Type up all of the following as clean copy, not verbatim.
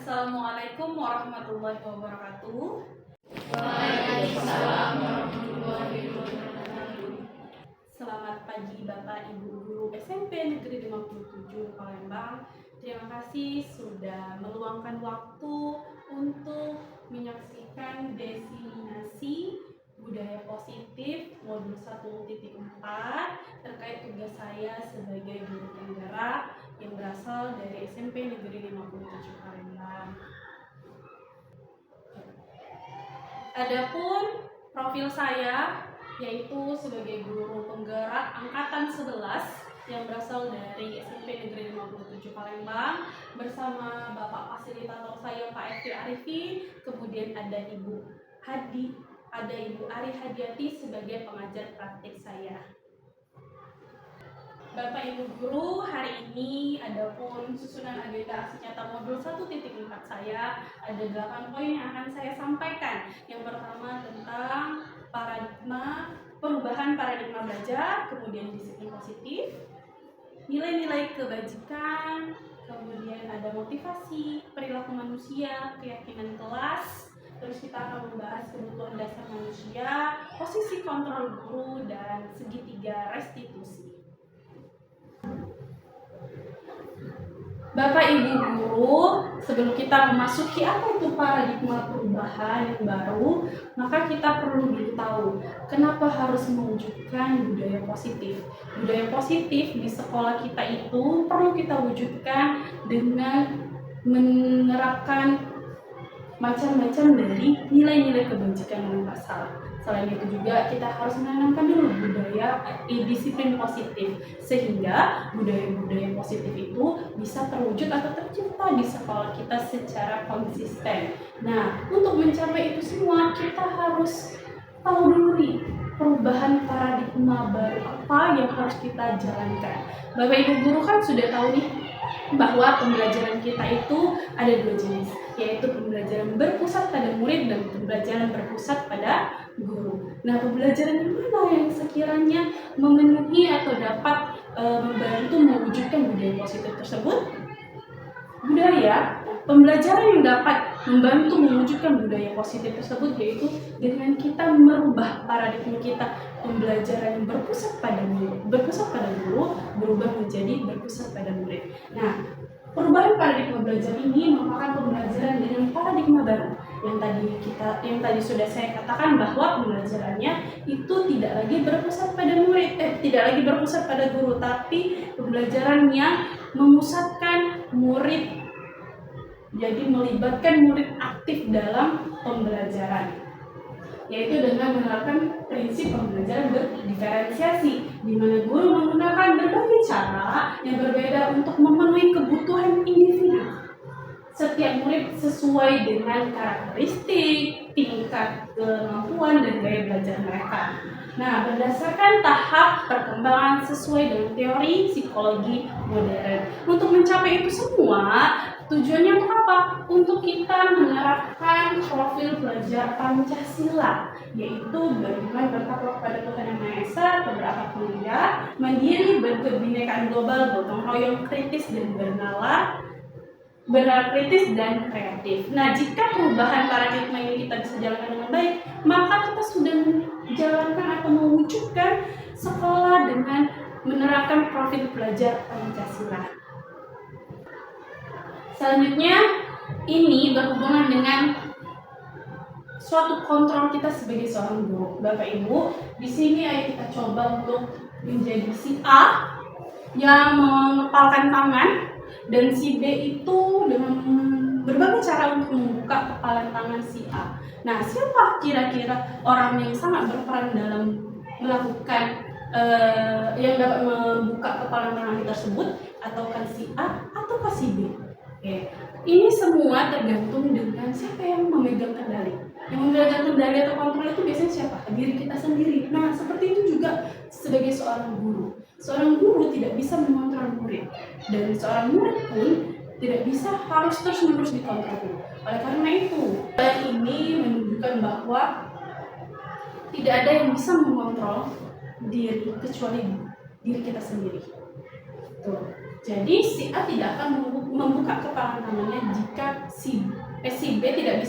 Assalamualaikum warahmatullahi wabarakatuh. Waalaikumsalam warahmatullahi wabarakatuh. Selamat pagi Bapak Ibu Guru SMP Negeri 57 Palembang. Terima kasih sudah meluangkan waktu untuk menyaksikan diseminasi budaya positif modul 1.4 terkait tugas saya sebagai guru penggerak yang berasal dari SMP Negeri 57 Palembang. Adapun profil saya yaitu sebagai guru penggerak angkatan 11 yang berasal dari SMP Negeri 57 Palembang bersama Bapak fasilitator saya Pak Evi Arifi, kemudian ada Ibu Ari Hadiati sebagai pengajar praktik saya. Bapak Ibu Guru, hari ini adapun susunan agenda aksi nyata modul 1.4 saya ada 8 poin yang akan saya sampaikan. Yang pertama tentang perubahan paradigma belajar, kemudian disiplin positif, nilai-nilai kebajikan, kemudian ada motivasi, perilaku manusia, keyakinan kelas. Terus kita akan membahas kebutuhan dasar manusia, posisi kontrol guru, dan segitiga restitusi. Bapak Ibu Guru, sebelum kita memasuki apa itu paradigma perubahan yang baru, maka kita perlu tahu kenapa harus mewujudkan budaya positif. Budaya positif di sekolah kita itu perlu kita wujudkan dengan menerapkan macam-macam dari nilai-nilai kebajikan dan pasal. Selain itu juga kita harus menanamkan dulu budaya disiplin positif sehingga budaya-budaya positif itu bisa terwujud atau tercipta di sekolah kita secara konsisten. Nah, untuk mencapai itu semua kita harus tahu dulu nih perubahan paradigma baru apa yang harus kita jalankan. Bapak Ibu Guru kan sudah tahu nih bahwa pembelajaran kita itu ada 2 jenis, yaitu pembelajaran berpusat pada murid dan pembelajaran berpusat pada guru. Nah, pembelajaran yang mana yang sekiranya memenuhi atau dapat membantu mewujudkan budaya positif tersebut? Pembelajaran yang dapat membantu mewujudkan budaya positif tersebut yaitu dengan kita merubah paradigma kita, pembelajaran yang berpusat pada guru berubah menjadi berpusat pada murid. Nah, perubahan paradigma belajar ini merupakan pembelajaran dengan paradigma baru yang tadi sudah saya katakan bahwa pembelajarannya itu tidak lagi berpusat pada guru, tapi pembelajaran yang memusatkan murid. Jadi melibatkan murid aktif dalam pembelajaran, yaitu dengan menerapkan prinsip pembelajaran berdiferensiasi, di mana guru menggunakan berbagai cara yang berbeda untuk memenuhi kebutuhan individu. Setiap murid sesuai dengan karakteristik, tingkat kemampuan, dan gaya belajar mereka. Nah, berdasarkan tahap perkembangan sesuai dengan teori psikologi modern. Untuk mencapai itu semua, tujuannya untuk apa? Untuk kita menerapkan profil belajar Pancasila, yaitu beriman bertakwa kepada Tuhan Yang Maha Esa, berakhlak mulia, mandiri, berkebinekaan global, gotong royong, kritis dan bernalar kritis dan kreatif. Nah, jika perubahan paradigma ini kita bisa jalankan dengan baik, maka kita sudah menjalankan atau mewujudkan sekolah dengan menerapkan profil belajar Pancasila. Selanjutnya, ini berhubungan dengan suatu kontrol kita sebagai seorang guru. Bapak Ibu, di sini ayo kita coba untuk menjadi si A yang mengepalkan tangan dan si B itu dengan berbagai cara untuk membuka kepalan tangan si A. Nah, siapa kira-kira orang yang sangat berperan dalam melakukan yang dapat membuka kepalan tangan tersebut? Ataukah si A ataukah si B? Oke. Ini semua tergantung dengan siapa yang memegang kendali. Yang memegang kendali atau kontrol itu biasanya siapa? Diri kita sendiri. Nah, seperti itu juga sebagai seorang guru. Seorang guru tidak bisa mengontrol murid, dan seorang murid pun tidak bisa harus terus-menerus dikontrol. Oleh karena itu, ini menunjukkan bahwa tidak ada yang bisa mengontrol diri kecuali diri kita sendiri. Tuh. Jadi si A tidak akan membuka kepalan tangannya jika si B tidak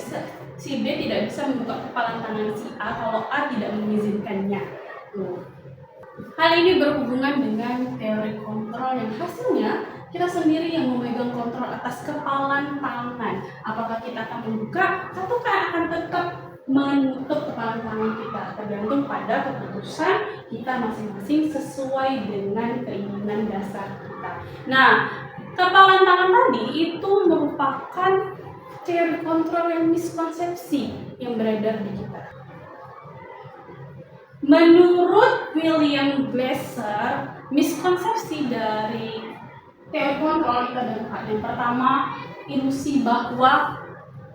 bisa membuka kepalan tangan si A kalau A tidak mengizinkannya. Tuh. Hal ini berhubungan dengan teori kontrol yang hasilnya kita sendiri yang memegang kontrol atas kepalan tangan. Apakah kita akan membuka ataukah akan tetap menutup kepalan tangan kita, tergantung pada keputusan kita masing-masing sesuai dengan keinginan dasar kita. Nah, kepalan tangan tadi itu merupakan teori kontrol yang miskonsepsi yang beredar di kita. Menurut William Glasser, miskonsepsi dari teori kontrol itu ada empat. Yang pertama, ilusi bahwa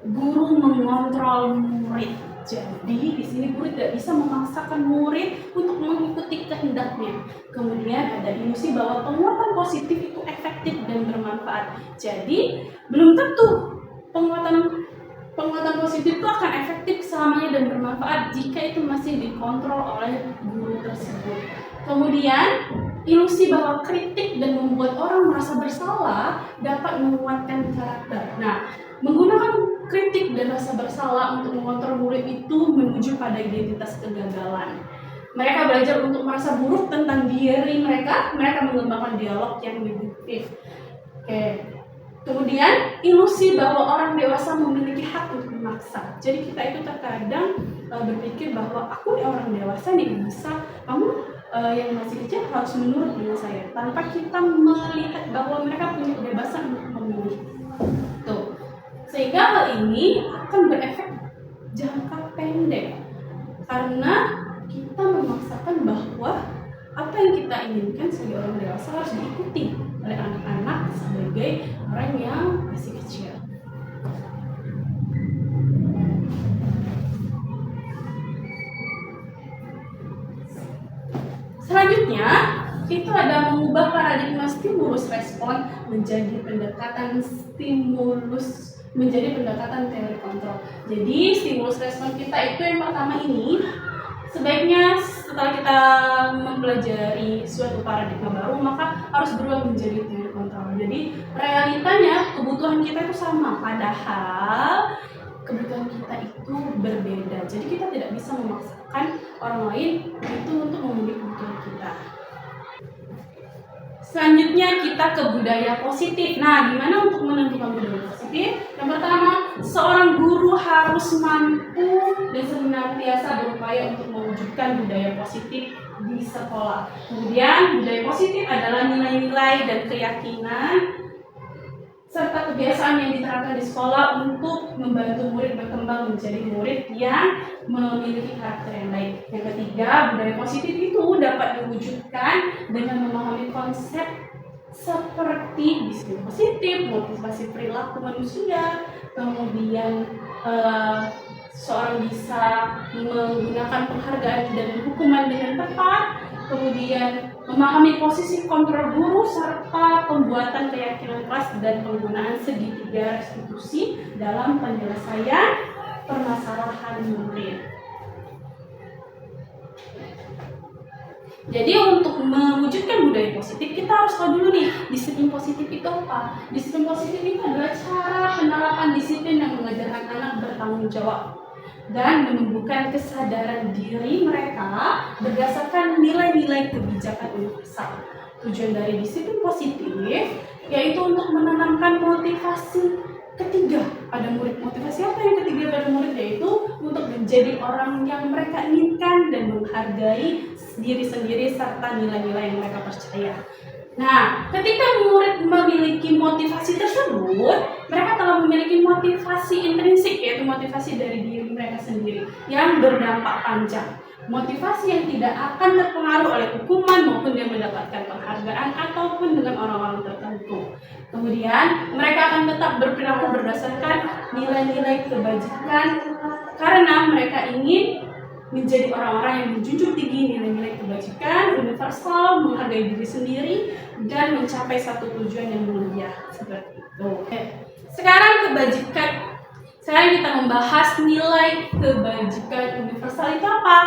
guru mengontrol murid. Jadi di sini guru tidak bisa memaksakan murid untuk mengikuti kehendaknya. Kemudian ada ilusi bahwa penguatan positif itu efektif dan bermanfaat. Jadi belum tentu penguatan positif itu akan efektif selamanya dan bermanfaat jika itu masih dikontrol oleh guru tersebut. Kemudian ilusi bahwa kritik dan membuat orang merasa bersalah dapat menguatkan karakter. Nah, menggunakan kritik dan rasa bersalah untuk mengontrol murid itu menuju pada identitas kegagalan. Mereka belajar untuk merasa buruk tentang diri mereka mengembangkan dialog yang deduktif. Kemudian ilusi bahwa orang dewasa memiliki hak untuk memaksa. Jadi kita itu terkadang berpikir bahwa aku orang dewasa nih bisa, kamu yang masih kecil harus menurut dengan saya, tanpa kita melihat bahwa mereka punya kebebasan untuk memilih. Tuh. Sehingga hal ini akan berefek jangka pendek karena kita memaksakan bahwa apa yang kita inginkan sebagai orang dewasa harus diikuti oleh anak-anak sebagai orang yang masih kecil. Selanjutnya, itu ada mengubah paradigma stimulus respon menjadi pendekatan teori kontrol. Jadi stimulus respon kita itu yang pertama ini sebaiknya setelah kita mempelajari suatu paradigma baru maka harus berubah menjadi teori kontrol. Jadi realitanya kebutuhan kita itu sama, padahal kebutuhan kita itu berbeda. Jadi kita tidak bisa memaksakan orang lain itu untuk memenuhi kebutuhan kita. Selanjutnya kita ke budaya positif. Nah, gimana untuk menentukan budaya positif? Yang pertama, seorang guru harus mampu dan senantiasa berupaya untuk mewujudkan budaya positif di sekolah. Kemudian, budaya positif adalah nilai-nilai dan keyakinan serta kebiasaan yang diterapkan di sekolah untuk membantu murid berkembang menjadi murid yang memiliki karakter yang baik. Yang ketiga, budaya positif itu dapat diwujudkan dengan memahami konsep seperti disiplin positif, motivasi perilaku manusia, kemudian seorang bisa menggunakan penghargaan dan hukuman dengan tepat, kemudian memahami posisi kontrol guru serta pembuatan keyakinan kelas dan penggunaan segitiga restitusi dalam penyelesaian permasalahan murid. Jadi untuk mewujudkan budaya positif kita harus tahu dulu nih disiplin positif itu apa. Disiplin positif itu adalah cara penerapan disiplin yang mengajarkan anak bertanggung jawab dan menumbuhkan kesadaran diri mereka berdasarkan nilai-nilai kebijakan universal. Tujuan dari disiplin positif yaitu untuk menanamkan motivasi ketiga pada murid. Motivasi apa yang ketiga pada murid? Yaitu untuk menjadi orang yang mereka inginkan dan menghargai diri sendiri serta nilai-nilai yang mereka percaya. Nah, ketika murid memiliki motivasi tersebut, mereka telah memiliki motivasi intrinsik, yaitu motivasi dari diri mereka sendiri yang berdampak panjang. Motivasi yang tidak akan terpengaruh oleh hukuman maupun dia mendapatkan penghargaan ataupun dengan orang-orang tertentu. Kemudian, mereka akan tetap berperilaku berdasarkan nilai-nilai kebajikan karena mereka ingin menjadi orang-orang yang menjunjung tinggi nilai-nilai kebajikan, universal, menghargai diri sendiri, dan mencapai satu tujuan yang mulia seperti itu. Sekarang kebajikan. Sekarang kita membahas nilai kebajikan universal itu apa?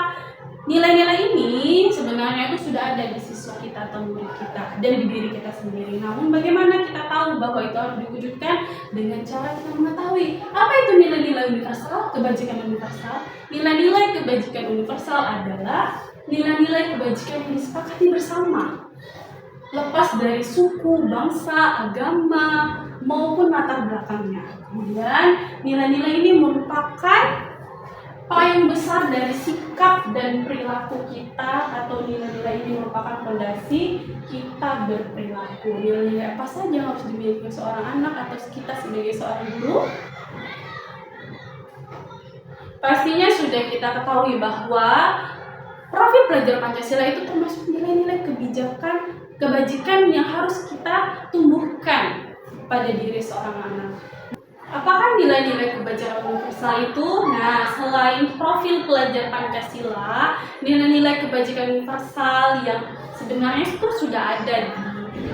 Nilai-nilai ini sebenarnya itu sudah ada di siswa kita atau murid kita. kita dan di diri kita sendiri. Namun bagaimana kita tahu bahwa itu harus diwujudkan? Dengan cara kita mengetahui apa itu nilai-nilai universal, kebajikan universal. Nilai-nilai kebajikan universal adalah nilai-nilai kebajikan yang disepakati bersama, lepas dari suku, bangsa, agama, maupun latar belakangnya. Kemudian nilai-nilai ini merupakan payung besar dari sikap dan perilaku kita, atau nilai-nilai ini merupakan fondasi kita berperilaku. Nilai-nilai apa saja yang harus dimiliki seorang anak atau kita sebagai seorang guru? Pastinya sudah kita ketahui bahwa profil pelajar Pancasila itu termasuk nilai-nilai kebajikan yang harus kita tumbuhkan pada diri seorang anak. Apakah nilai-nilai kebajikan universal itu? Nah, selain profil pelajar Pancasila, nilai-nilai kebajikan universal yang sebenarnya itu sudah ada di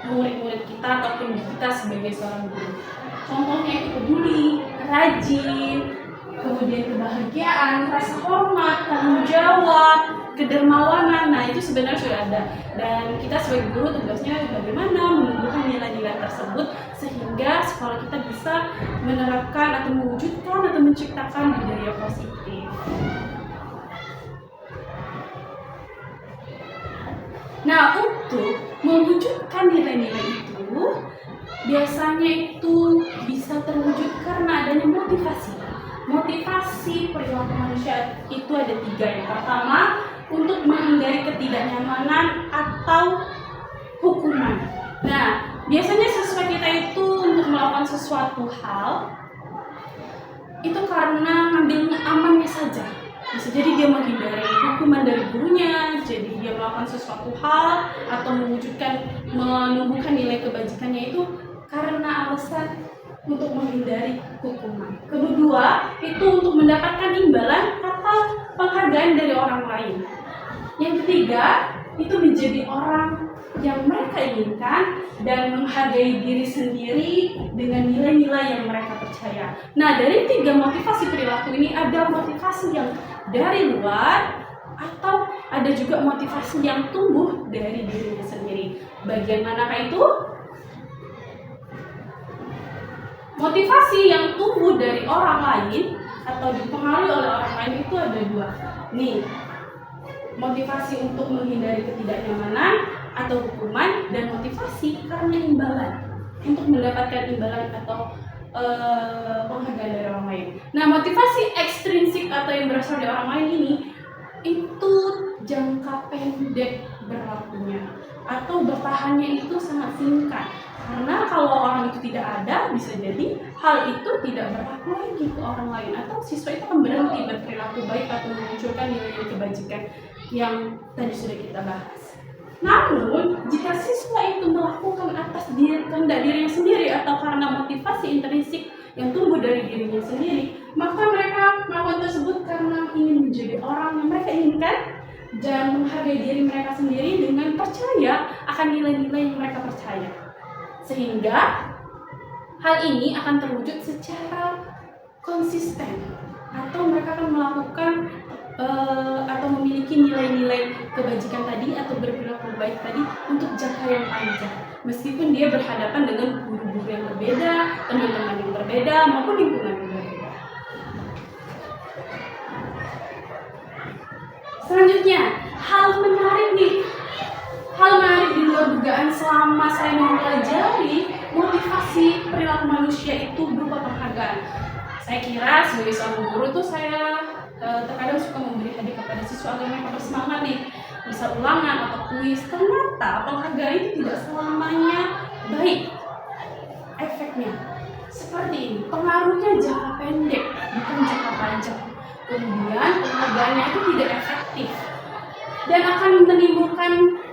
murid-murid kita ataupun di kita sebagai seorang guru. Contohnya itu peduli, rajin, kemudian kebahagiaan, rasa hormat, tanggung jawab, kedermawanan. Nah, itu sebenarnya sudah ada, dan kita sebagai guru tugasnya bagaimana menumbuhkan nilai-nilai tersebut sehingga sekolah kita bisa menerapkan atau mewujudkan atau menciptakan budaya positif. Nah, untuk mewujudkan nilai-nilai itu biasanya itu bisa terwujud karena adanya motivasi. Motivasi perilaku manusia itu ada 3. Yang pertama, untuk menghindari ketidaknyamanan atau hukuman. Nah, biasanya siswa kita itu untuk melakukan sesuatu hal itu karena ngambil amannya saja. Bisa jadi dia menghindari hukuman dari gurunya, jadi dia melakukan sesuatu hal atau menumbuhkan nilai kebajikannya itu karena alasan untuk menghindari hukuman. Kedua, itu untuk mendapatkan imbalan atau penghargaan dari orang lain. Yang ketiga, itu menjadi orang yang mereka inginkan dan menghargai diri sendiri dengan nilai-nilai yang mereka percaya. Nah, dari 3 motivasi perilaku ini ada motivasi yang dari luar atau ada juga motivasi yang tumbuh dari dirinya sendiri. Bagian manakah itu? Motivasi yang tumbuh dari orang lain atau dipengaruhi oleh orang lain itu ada 2. Nih, motivasi untuk menghindari ketidaknyamanan atau hukuman, dan motivasi karena imbalan, untuk mendapatkan imbalan atau penghargaan dari orang lain. Nah, motivasi ekstrinsik atau yang berasal dari orang lain ini itu jangka pendek berlakunya atau bertahannya itu sangat singkat. Karena kalau orang itu tidak ada, bisa jadi hal itu tidak berlaku lagi ke orang lain, atau siswa itu akan berhenti berperilaku baik atau memunculkan nilai kebajikan yang tadi sudah kita bahas. Namun, jika siswa itu melakukan atas kehendak dirinya sendiri atau karena motivasi intrinsik yang tumbuh dari dirinya sendiri, maka mereka melakukan tersebut karena ingin menjadi orang yang mereka inginkan dan menghargai diri mereka sendiri dengan percaya akan nilai-nilai yang mereka percaya. Sehingga hal ini akan terwujud secara konsisten, atau mereka akan melakukan atau memiliki nilai-nilai kebajikan tadi atau berperilaku baik tadi untuk jangka yang panjang, meskipun dia berhadapan dengan guru-guru yang berbeda, teman-teman yang berbeda, maupun lingkungan yang berbeda. Selanjutnya, hal menarik di luar dugaan selama saya mempelajari motivasi perilaku manusia itu berupa penghargaan. Saya kira sebagai seorang guru tuh saya terkadang suka memberi hadiah kepada siswa agar mereka bersemangat nih, bisa ulangan atau kuis. Ternyata penghargaan itu tidak selamanya baik efeknya. Seperti ini, pengaruhnya jangka pendek, bukan jangka panjang. Kemudian penghargaannya itu tidak efektif dan akan menimbulkan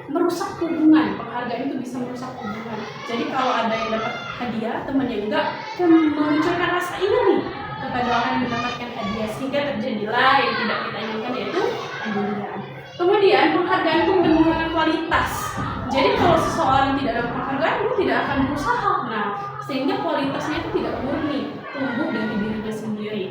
merusak hubungan. Penghargaan itu bisa merusak hubungan. Jadi kalau ada yang dapat hadiah, temannya enggak, kan memunculkan rasa iri kepada orang yang mendapatkan hadiah, sehingga terjadilah yang tidak kita inginkan, yaitu pembulian. Kemudian penghargaan itu menggunakan kualitas. Jadi kalau seseorang tidak dapat penghargaan, dia tidak akan berusaha. Nah, sehingga kualitasnya itu tidak murni, tumbuh dari dirinya sendiri.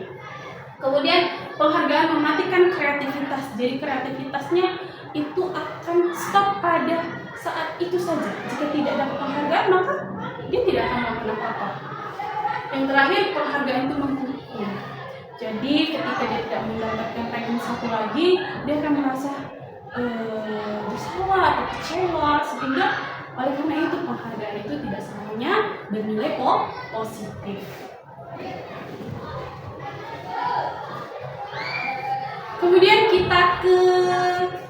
Kemudian penghargaan mematikan kreativitas. Jadi kreativitasnya itu akan stop pada saat itu saja. Jika tidak dapat penghargaan, maka dia tidak akan melakukan apa-apa. Yang terakhir, penghargaan itu menghukum. Jadi ketika dia tidak mendapatkan ranking 1 lagi, dia akan merasa bersalah atau kecewa, sehingga oleh karena itu penghargaan itu tidak selamanya bernilai positif. Kemudian kita ke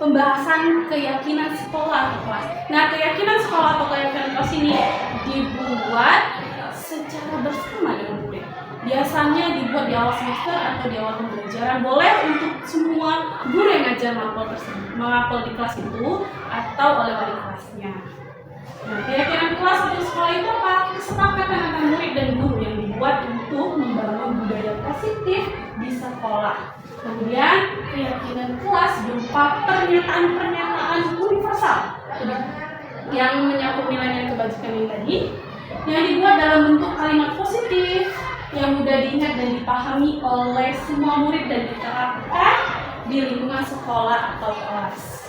pembahasan keyakinan sekolah atau kelas. Nah, keyakinan sekolah atau keyakinan kelas ini dibuat secara bersama dengan murid. Biasanya dibuat di awal semester atau di awal pembelajaran. Boleh untuk semua guru yang ngajar mengapel di kelas itu atau oleh wali kelasnya. Nah, keyakinan kelas atau sekolah itu apa? Kesepakatan antara murid dan guru yang dibuat untuk membangun budaya positif di sekolah. Kemudian keyakinan kelas berupa pernyataan-pernyataan universal yang menyakup nilai-nilai kebajikan yang tadi, yang dibuat dalam bentuk kalimat positif yang mudah diingat dan dipahami oleh semua murid dan diterapkan di lingkungan sekolah atau kelas.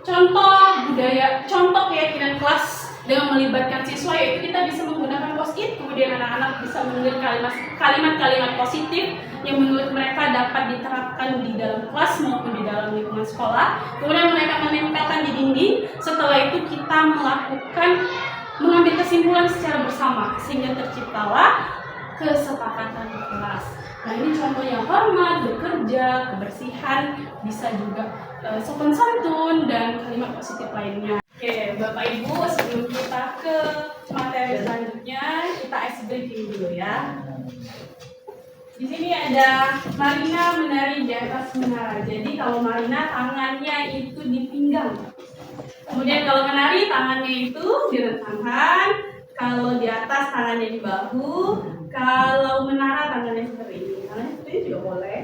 Contoh keyakinan kelas dengan melibatkan siswa, yaitu kita bisa menggunakan post-it, kemudian anak-anak bisa menulis kalimat-kalimat positif yang menurut mereka dapat diterapkan di dalam kelas maupun di dalam lingkungan sekolah. Kemudian mereka menempelkan di dinding. Setelah itu kita mengambil kesimpulan secara bersama sehingga terciptalah kesepakatan di kelas. Nah, ini contoh yang hormat, bekerja, kebersihan, bisa juga sopan santun dan kalimat positif lainnya. Oke, Bapak Ibu, sebelum kita ke materi selanjutnya, kita ice breaking dulu ya. Di sini ada Marina menari di atas menara. Jadi kalau Marina tangannya itu di pinggang. Kemudian kalau menari tangannya itu di rentangkan. Kalau di atas tangannya di bahu. Kalau menara tangannya seperti ini. Tangannya seperti ini juga boleh.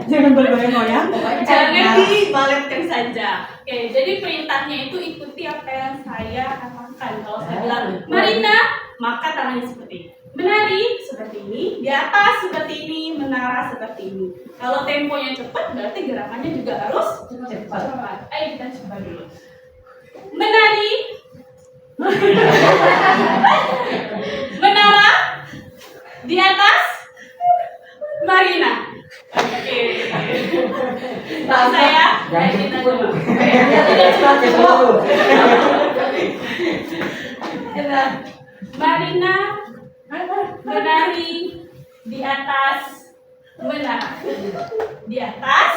Jangan bergoyang-goyang. Jangan dibaletkan saja. Oke, jadi perintahnya itu ikuti apa yang saya katakan. Kalau saya bilang Marina, maka tangannya seperti ini. Menari seperti ini, di atas seperti ini, menara seperti ini. Kalau temponya cepat, berarti gerakannya juga harus cepat. Ayo kita coba dulu. Menari, menara, di atas, Marina. Oke. Saya kita dulu. Marina menari di atas menara. Di atas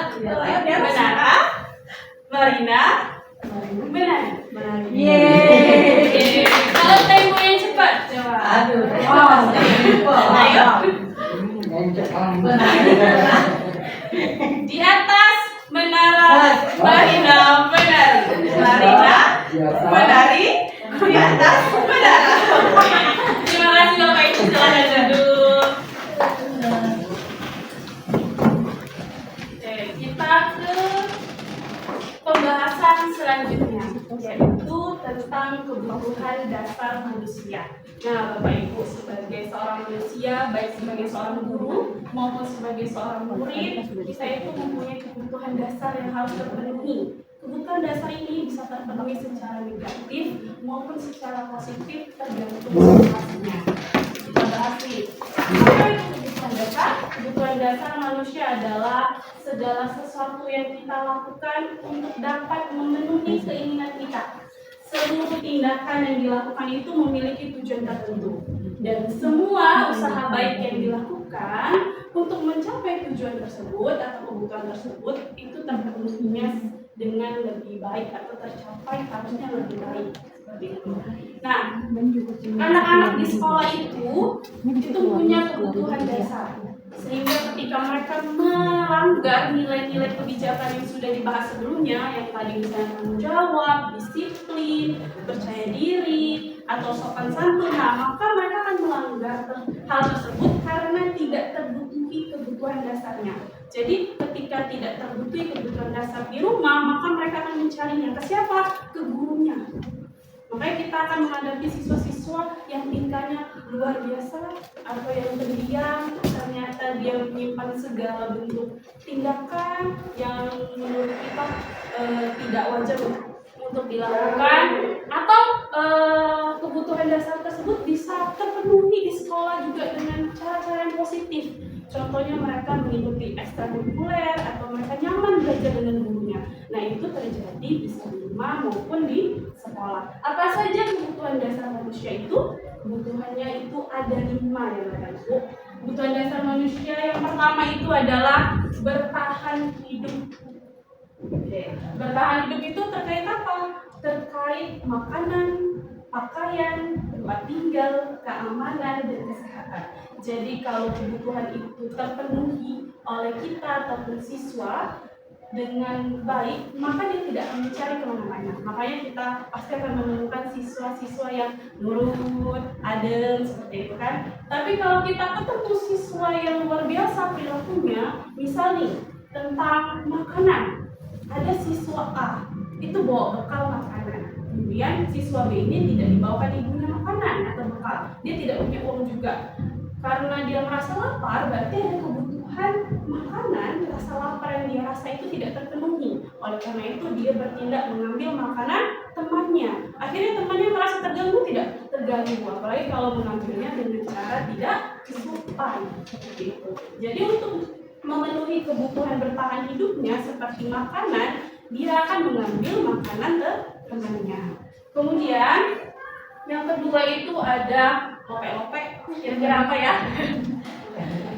menara, Marina menari. Yeay. Kalau tempo yang cepat, coba. Aduh. Wow. Ayo. Di atas menara, Marina menari. Marina menari di atas menara. Terima kasih Bapak Ibu, silakan duduk. Oke, kita ke pembahasan selanjutnya, yaitu tentang kebutuhan dasar manusia. Nah, Bapak Ibu, sebagai seorang manusia, baik sebagai seorang guru maupun sebagai seorang murid, kita itu mempunyai kebutuhan dasar yang harus terpenuhi. Kebutuhan dasar ini bisa terpenuhi secara negatif maupun secara positif tergantung situasinya. Kita bahas nih. Apa itu kebutuhan dasar? Kebutuhan dasar manusia adalah segala sesuatu yang kita lakukan untuk dapat memenuhi keinginan kita. Seluruh tindakan yang dilakukan itu memiliki tujuan tertentu, dan semua usaha baik yang dilakukan untuk mencapai tujuan tersebut atau kebutuhan tersebut itu terpenuhinya dengan lebih baik atau tercapai harusnya lebih baik, seperti itu. Nah, anak-anak di sekolah itu punya kebutuhan dasar, sehingga ketika mereka melanggar nilai-nilai kebijakan yang sudah dibahas sebelumnya, yang tadi misalnya tanggung jawab, disiplin, percaya diri, atau sopan santun, maka mereka akan melanggar hal tersebut karena tidak terbutuhi kebutuhan dasarnya. Jadi ketika tidak terbutuhi kebutuhan dasar di rumah, maka mereka akan mencarinya ke siapa? Ke gurunya. Makanya kita akan menghadapi siswa-siswa yang tingkahnya luar biasa atau yang pendiam, ternyata dia menyimpan segala bentuk tindakan yang menurut kita tidak wajar untuk dilakukan, atau kebutuhan dasar tersebut bisa terpenuhi di sekolah juga dengan cara-cara yang positif. Contohnya mereka mengikuti ekstrakurikuler atau mereka nyaman belajar dengan gurunya. Nah, itu terjadi bisa di rumah maupun di sekolah. Apa saja kebutuhan dasar manusia itu? Kebutuhannya itu ada 5 ya Bapak Ibu. Kebutuhan dasar manusia yang pertama itu adalah bertahan hidup. Oke. Bertahan hidup itu terkait apa? Terkait makanan, pakaian, tempat tinggal, keamanan, dan kesehatan. Jadi kalau kebutuhan itu terpenuhi oleh kita ataupun siswa dengan baik, maka dia tidak akan mencari kemana-mana. Makanya kita pasti akan menemukan siswa-siswa yang nurut, adem, seperti itu kan. Tapi kalau kita ketemu siswa yang luar biasa perilakunya, misal nih tentang makanan, ada siswa A itu bawa bekal makanan, kemudian siswa B ini tidak dibawakan ibunya makanan atau bekal, dia tidak punya uang juga. Karena dia merasa lapar, berarti ada kebutuhan makanan, rasa lapar yang dia rasa itu tidak terpenuhi. Oleh karena itu dia bertindak mengambil makanan temannya. Akhirnya temannya merasa terganggu tidak? Terganggu, apalagi kalau mengambilnya dengan cara tidak kesukaan. Seperti itu. Jadi untuk memenuhi kebutuhan bertahan hidupnya seperti makanan, dia akan mengambil makanan ke temannya. Kemudian yang kedua itu ada lopek-lopek, kira-kira apa ya?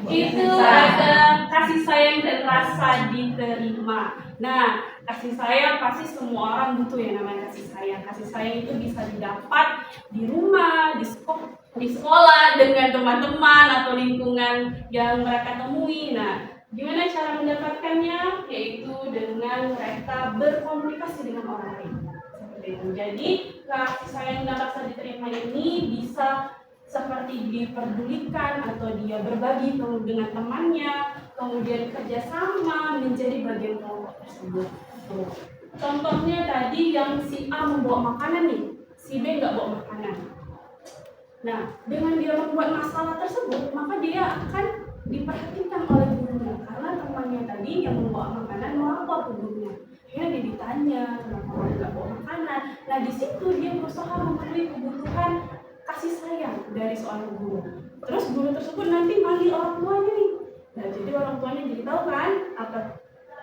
Itu ada kasih sayang dan rasa diterima. Nah, kasih sayang pasti semua orang butuh ya namanya kasih sayang. Kasih sayang itu bisa didapat di rumah, di sekolah dengan teman-teman atau lingkungan yang mereka temui. Nah, gimana cara mendapatkannya? Yaitu dengan mereka berkomunikasi dengan orang lain. Seperti itu. Jadi kasih sayang dan rasa diterima ini bisa seperti diperdulikan atau dia berbagi dengan temannya, kemudian kerjasama menjadi bagian kelompok tersebut. Tuh. Contohnya tadi yang si A membawa makanan nih, si B nggak bawa makanan. Nah, dengan dia membuat masalah tersebut, maka dia akan diperhatikan oleh gurunya karena temannya tadi yang membawa makanan melapor ke gurunya. Akhirnya dia ditanya kenapa dia nggak bawa makanan. Nah, di situ dia berusaha memenuhi kebutuhan kasih sayang dari seorang guru. Terus guru tersebut nanti manggil orang tuanya nih. Nah, jadi orang tuanya jadi tahu kan apa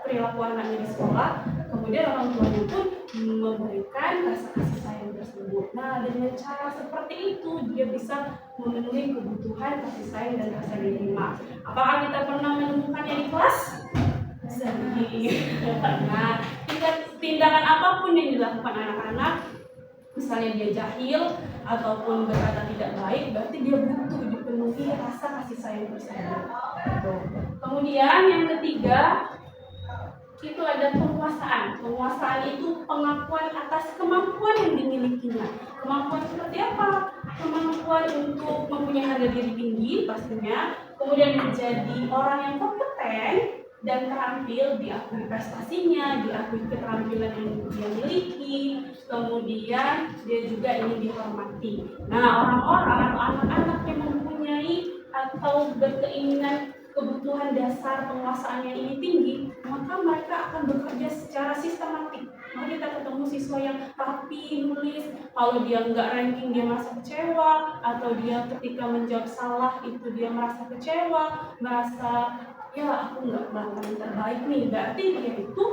perilaku anaknya di sekolah. Kemudian orang tuanya pun memberikan rasa kasih sayang tersebut. Nah, dengan cara seperti itu dia bisa memenuhi kebutuhan kasih sayang dan rasa diterima. Apakah kita pernah menemukannya di kelas? Nah, tindakan apapun yang dilakukan anak-anak, misalnya dia jahil ataupun berkata tidak baik, berarti dia butuh dipenuhi rasa kasih sayang tersebut. Kemudian yang ketiga itu ada penguasaan. Penguasaan itu pengakuan atas kemampuan yang dimilikinya. Kemampuan seperti apa? Kemampuan untuk mempunyai harga diri tinggi pastinya, kemudian menjadi orang yang kompeten dan terampil, diakui prestasinya, diakui keterampilan yang dia miliki, kemudian dia juga ingin dihormati. Nah, orang-orang atau anak-anak yang mempunyai atau berkeinginan kebutuhan dasar penguasaan yang ini tinggi, maka mereka akan bekerja secara sistematik. Maka kita ketemu siswa yang rapi nulis, kalau dia nggak ranking dia merasa kecewa, atau dia ketika menjawab salah itu dia merasa kecewa, merasa ya aku nggak melakukan yang terbaik nih. Berarti dia itu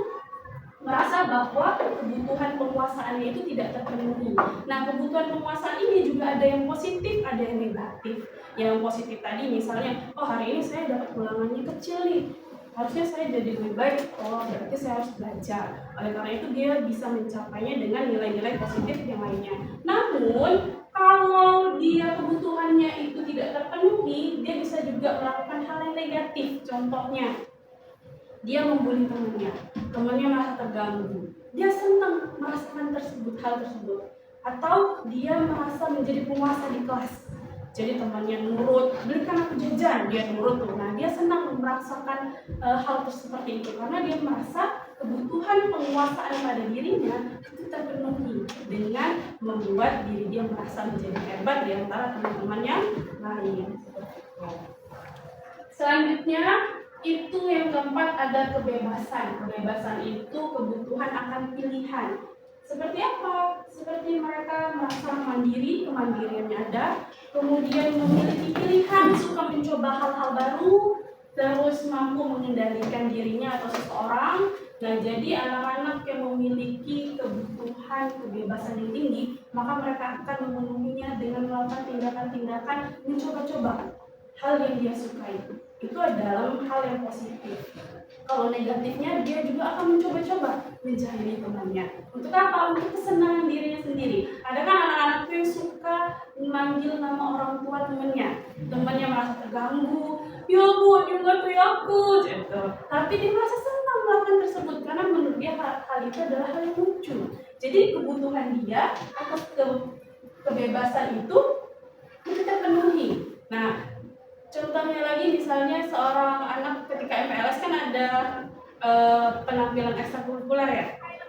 merasa bahwa kebutuhan penguasaannya itu tidak terpenuhi. Nah, kebutuhan penguasaan ini juga ada yang positif, ada yang negatif. Yang positif tadi misalnya, oh hari ini saya dapat ulangannya kecil nih, harusnya saya jadi lebih baik, oh berarti saya harus belajar. Oleh karena itu dia bisa mencapainya dengan nilai-nilai positif yang lainnya. Namun, kalau dia kebutuhannya itu tidak terpenuhi, dia bisa juga melakukan hal yang negatif. Contohnya, dia membuli temannya merasa terganggu, dia senang merasakan hal tersebut, atau dia merasa menjadi penguasa di kelas. Jadi temannya nurut, belikan aku jajan, dia nurut tuh. Nah, dia senang merasakan hal seperti itu karena dia merasa kebutuhan penguasaan pada dirinya itu terpenuhi dengan membuat diri dia merasa menjadi hebat di antara teman-teman yang lain. Selanjutnya itu yang keempat ada kebebasan. Kebebasan itu kebutuhan akan pilihan. Seperti apa? Seperti mereka merasa mandiri, kemandiriannya ada, kemudian memiliki pilihan, suka mencoba hal-hal baru, terus mampu mengendalikan dirinya atau seseorang. Nah, jadi anak-anak yang memiliki kebutuhan kebebasan yang tinggi, maka mereka akan memenuhinya dengan melakukan tindakan-tindakan mencoba-coba hal yang dia sukai. Itu adalah hal yang positif. Kalau negatifnya, dia juga akan mencoba-coba menjahili temannya. Untuk apa? Untuk kesenangan dirinya sendiri. Ada kan anak-anak yang suka memanggil nama orang tua temannya. Temannya merasa terganggu. Ya bu, dia ngerti aku, gitu. Tapi dia merasa senang melakukan tersebut karena menurut dia hal itu adalah hal yang lucu. Jadi kebutuhan dia atau kebebasan itu terpenuhi. Nah, contohnya lagi misalnya seorang anak ketika MPLS kan ada penampilan ekstrakurikuler ya.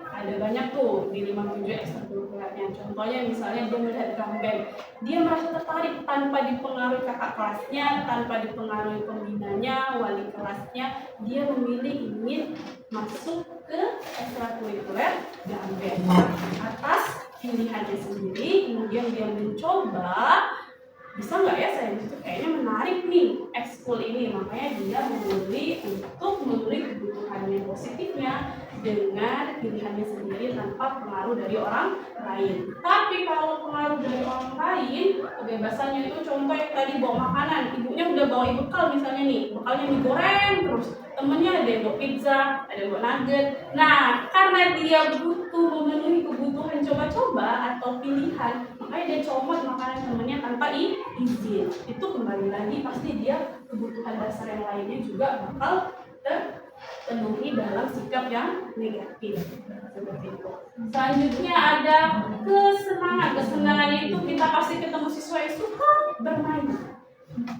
Ada banyak tuh di 57 ekstrakurikulernya. Contohnya misalnya dia melihat drum band, dia merasa tertarik tanpa dipengaruhi kakak kelasnya, tanpa dipengaruhi pembinanya, wali kelasnya, dia memilih ingin masuk ke ekstrakurikuler drum band atas pilihannya sendiri. Kemudian dia mencoba, bisa nggak ya saya itu kayaknya menarik nih ekskul ini, makanya dia memilih untuk memenuhi kebutuhannya positifnya dengan pilihannya sendiri tanpa pengaruh dari orang lain. Tapi kalau pengaruh dari orang lain, kebebasannya itu contoh yang tadi bawa makanan, ibunya udah bawa bekal misalnya nih, bekalnya mie goreng terus, temennya ada yang bawa pizza, ada yang bawa nugget. Nah, karena dia butuh memenuhi kebutuhan coba-coba atau pilihan, makanya dia comot makanan temennya tanpa izin. Itu kembali lagi pasti dia kebutuhan dasar yang lainnya juga bakal terpenuhi dalam sikap yang negatif. Seperti itu. Selanjutnya ada kesenangan. Kesenangannya itu kita pasti ketemu siswa yang suka bermain,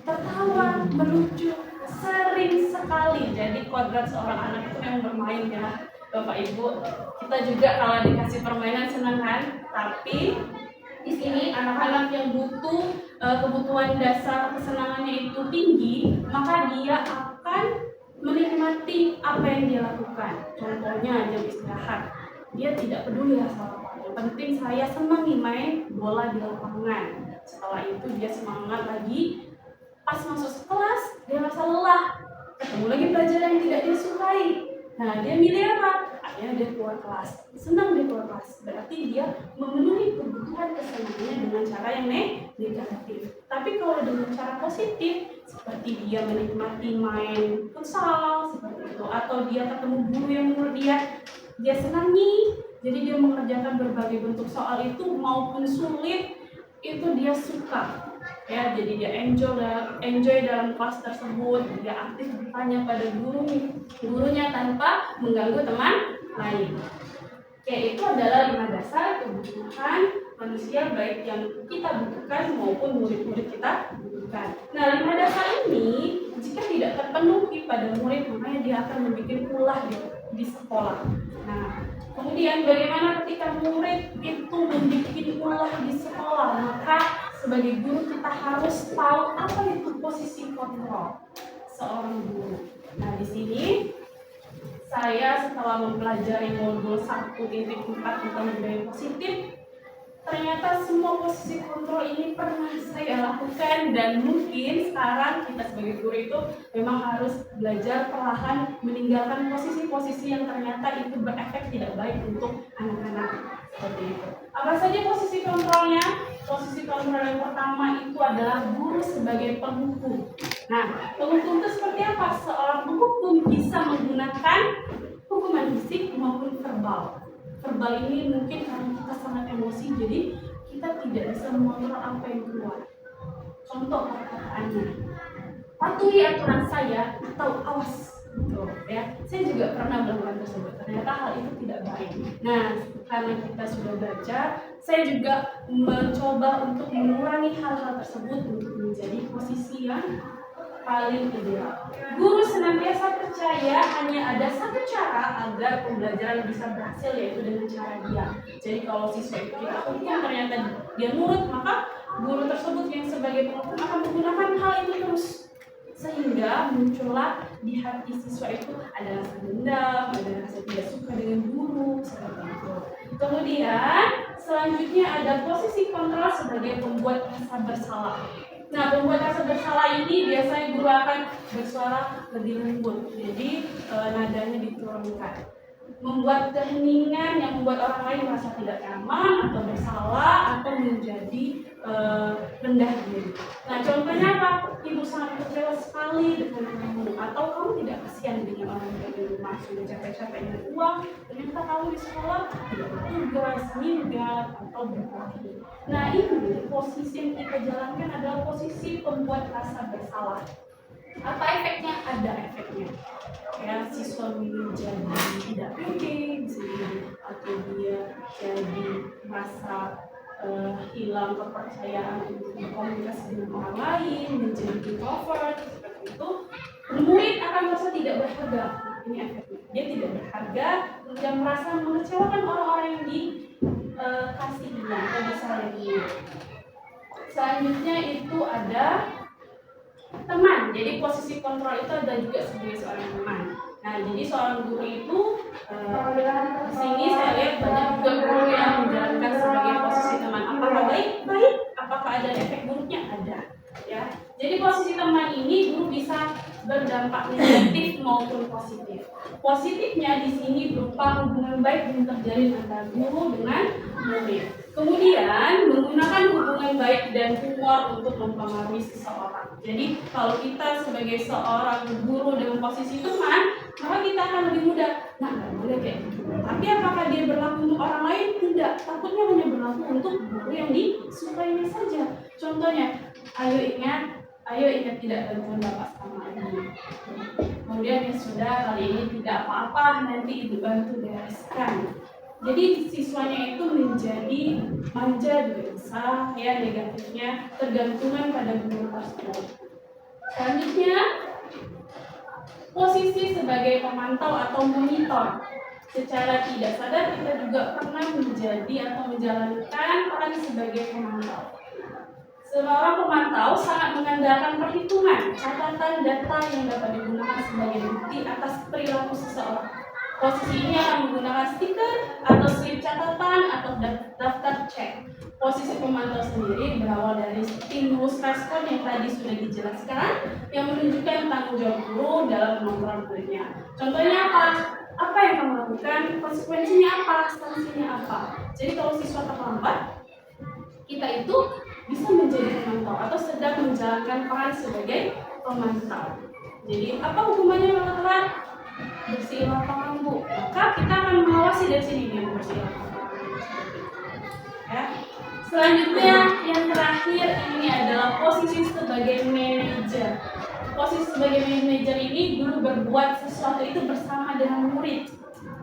tertawa, melucu, sering sekali. Jadi kodrat seorang anak itu memang bermain ya, Bapak Ibu. Kita juga kalau dikasih permainan senang kan, tapi di sini anak-anak yang butuh kebutuhan dasar kesenangannya itu tinggi, maka dia akan menikmati apa yang dia lakukan. Contohnya jam istirahat, dia tidak peduli asal apa, yang penting saya senang nih main bola di lapangan. Setelah itu dia semangat lagi, pas masuk kelas dia merasa lelah, ketemu lagi pelajaran yang tidak dia sukai. Nah, dia milih apa? Akhirnya dia keluar kelas, senang dia keluar kelas, berarti dia memenuhi kebutuhan kesenangannya dengan cara yang negatif. Tapi kalau dengan cara positif, seperti dia menikmati main futsal seperti itu, atau dia ketemu guru yang menurut dia senangi, jadi dia mengerjakan berbagai bentuk soal itu maupun sulit, itu dia suka. Ya, jadi dia enjoy dalam kelas tersebut, dia aktif bertanya pada gurunya tanpa mengganggu teman lain. Oke, itu adalah 5 dasar kebutuhan manusia baik yang kita butuhkan maupun murid-murid kita butuhkan. Nah, 5 dasar ini jika tidak terpenuhi pada murid, makanya dia akan membuat ulah di sekolah. Nah, kemudian bagaimana ketika murid itu membuat ulah di sekolah? Maka sebagai guru kita harus tahu apa itu posisi kontrol seorang guru. Nah, di sini saya setelah mempelajari modul 1.4 tentang budaya positif, ternyata semua posisi kontrol ini pernah saya lakukan, dan mungkin sekarang kita sebagai guru itu memang harus belajar perlahan meninggalkan posisi-posisi yang ternyata itu berefek tidak baik untuk anak-anak. Seperti itu. Apa saja posisi kontrolnya? Posisi kontrol yang pertama itu adalah guru sebagai penghukum. Nah, penghukum itu seperti apa? Seorang penghukum bisa menggunakan hukuman fisik maupun verbal. Verbal ini mungkin karena kita sangat emosi, jadi kita tidak bisa mengontrol apa yang keluar. Contoh perkataannya, patuhi aturan saya atau awas. Gitu, ya. Saya juga pernah melakukan tersebut. Ternyata hal itu tidak baik. Nah, karena kita sudah belajar, saya juga mencoba untuk mengurangi hal-hal tersebut untuk menjadi posisi yang paling ideal. Guru senantiasa percaya hanya ada satu cara agar pembelajaran bisa berhasil, yaitu dengan cara diam. Jadi kalau siswa itu kita hukum ternyata dia nurut, maka guru tersebut yang sebagai penghukum akan menggunakan hal itu terus, sehingga muncullah di hati siswa itu ada rasa dendam, ada rasa tidak suka dengan guru, seperti itu. Kemudian selanjutnya ada posisi kontrol sebagai pembuat rasa bersalah. Nah, pembuat rasa bersalah ini biasanya guru akan bersuara lebih lembut, jadi nadanya diturunkan, membuat keheningan yang membuat orang lain merasa tidak nyaman atau bersalah atau menjadi rendah diri. Nah, contohnya apa? Ibu sangat kecewa sekali dengan kamu, atau kamu tidak kasihan dengan orang yang di rumah sudah capek-capek dengan uang, ternyata kamu di sekolah tidak bertugas, minggat atau berkelahi. Nah, ini posisi yang kita jalankan adalah posisi pembuat rasa bersalah. Apa efeknya? Ada efeknya. Ya, siswa menjadi tidak pede, atau dia jadi merasa hilang kepercayaan untuk berkomunikasi dengan orang lain, menjadi introvert, seperti itu. Murid akan merasa tidak berharga. Ini efeknya. Dia tidak berharga dan merasa mengecewakan orang-orang yang dikasihinya atau disayanginya. Selanjutnya itu ada teman. Jadi posisi kontrol itu ada juga sebagai seorang teman. Nah, jadi seorang guru itu di sini saya lihat banyak juga guru yang menjalankan sebagai posisi teman. Apakah baik? Baik. Apakah ada efek buruknya? Ada. Ya. Jadi posisi teman ini guru bisa berdampak negatif maupun positif. Positifnya di sini berupa hubungan baik yang terjalin antara guru dengan murid. Kemudian menggunakan hubungan baik dan humor untuk mempengaruhi seseorang. Jadi kalau kita sebagai seorang guru dengan posisi teman, maka kita akan lebih mudah. Nah, nggak boleh kayak gitu. Tapi apakah dia berlaku untuk orang lain? Tidak. Takutnya hanya berlaku untuk guru yang disukainya saja. Contohnya, ayo ingat tidak bantuan bapak sama ibu. Kemudian ya sudah, kali ini tidak apa-apa, nanti ibu bantu bereskan. Jadi siswanya itu menjadi manja juga bisa, ya, negatifnya tergantungan pada guru tersebut. Selanjutnya, posisi sebagai pemantau atau monitor. Secara tidak sadar kita juga pernah menjadi atau menjalankan peran sebagai pemantau. Seorang pemantau sangat mengandalkan perhitungan, catatan data yang dapat digunakan sebagai bukti atas perilaku seseorang. Posisi ini akan menggunakan stiker atau slip catatan atau daftar cek. Posisi pemantau sendiri berawal dari stimulus respon yang tadi sudah dijelaskan, yang menunjukkan tanggung jawab guru dalam mengontrol muridnya. Contohnya apa? Apa yang kamu lakukan? Konsekuensinya apa? Sanksinya apa? Jadi kalau siswa terlambat, kita itu bisa menjadi pemantau atau sedang menjalankan peran sebagai pemantau. Jadi apa hukumannya kalau telat? Bersihin lapangan, Bu. Maka kita akan mengawasi dari sini dia bersihin lapangan. Ya. Selanjutnya yang terakhir ini adalah posisi sebagai manajer. Posisi sebagai manajer ini guru berbuat sesuatu itu bersama dengan murid.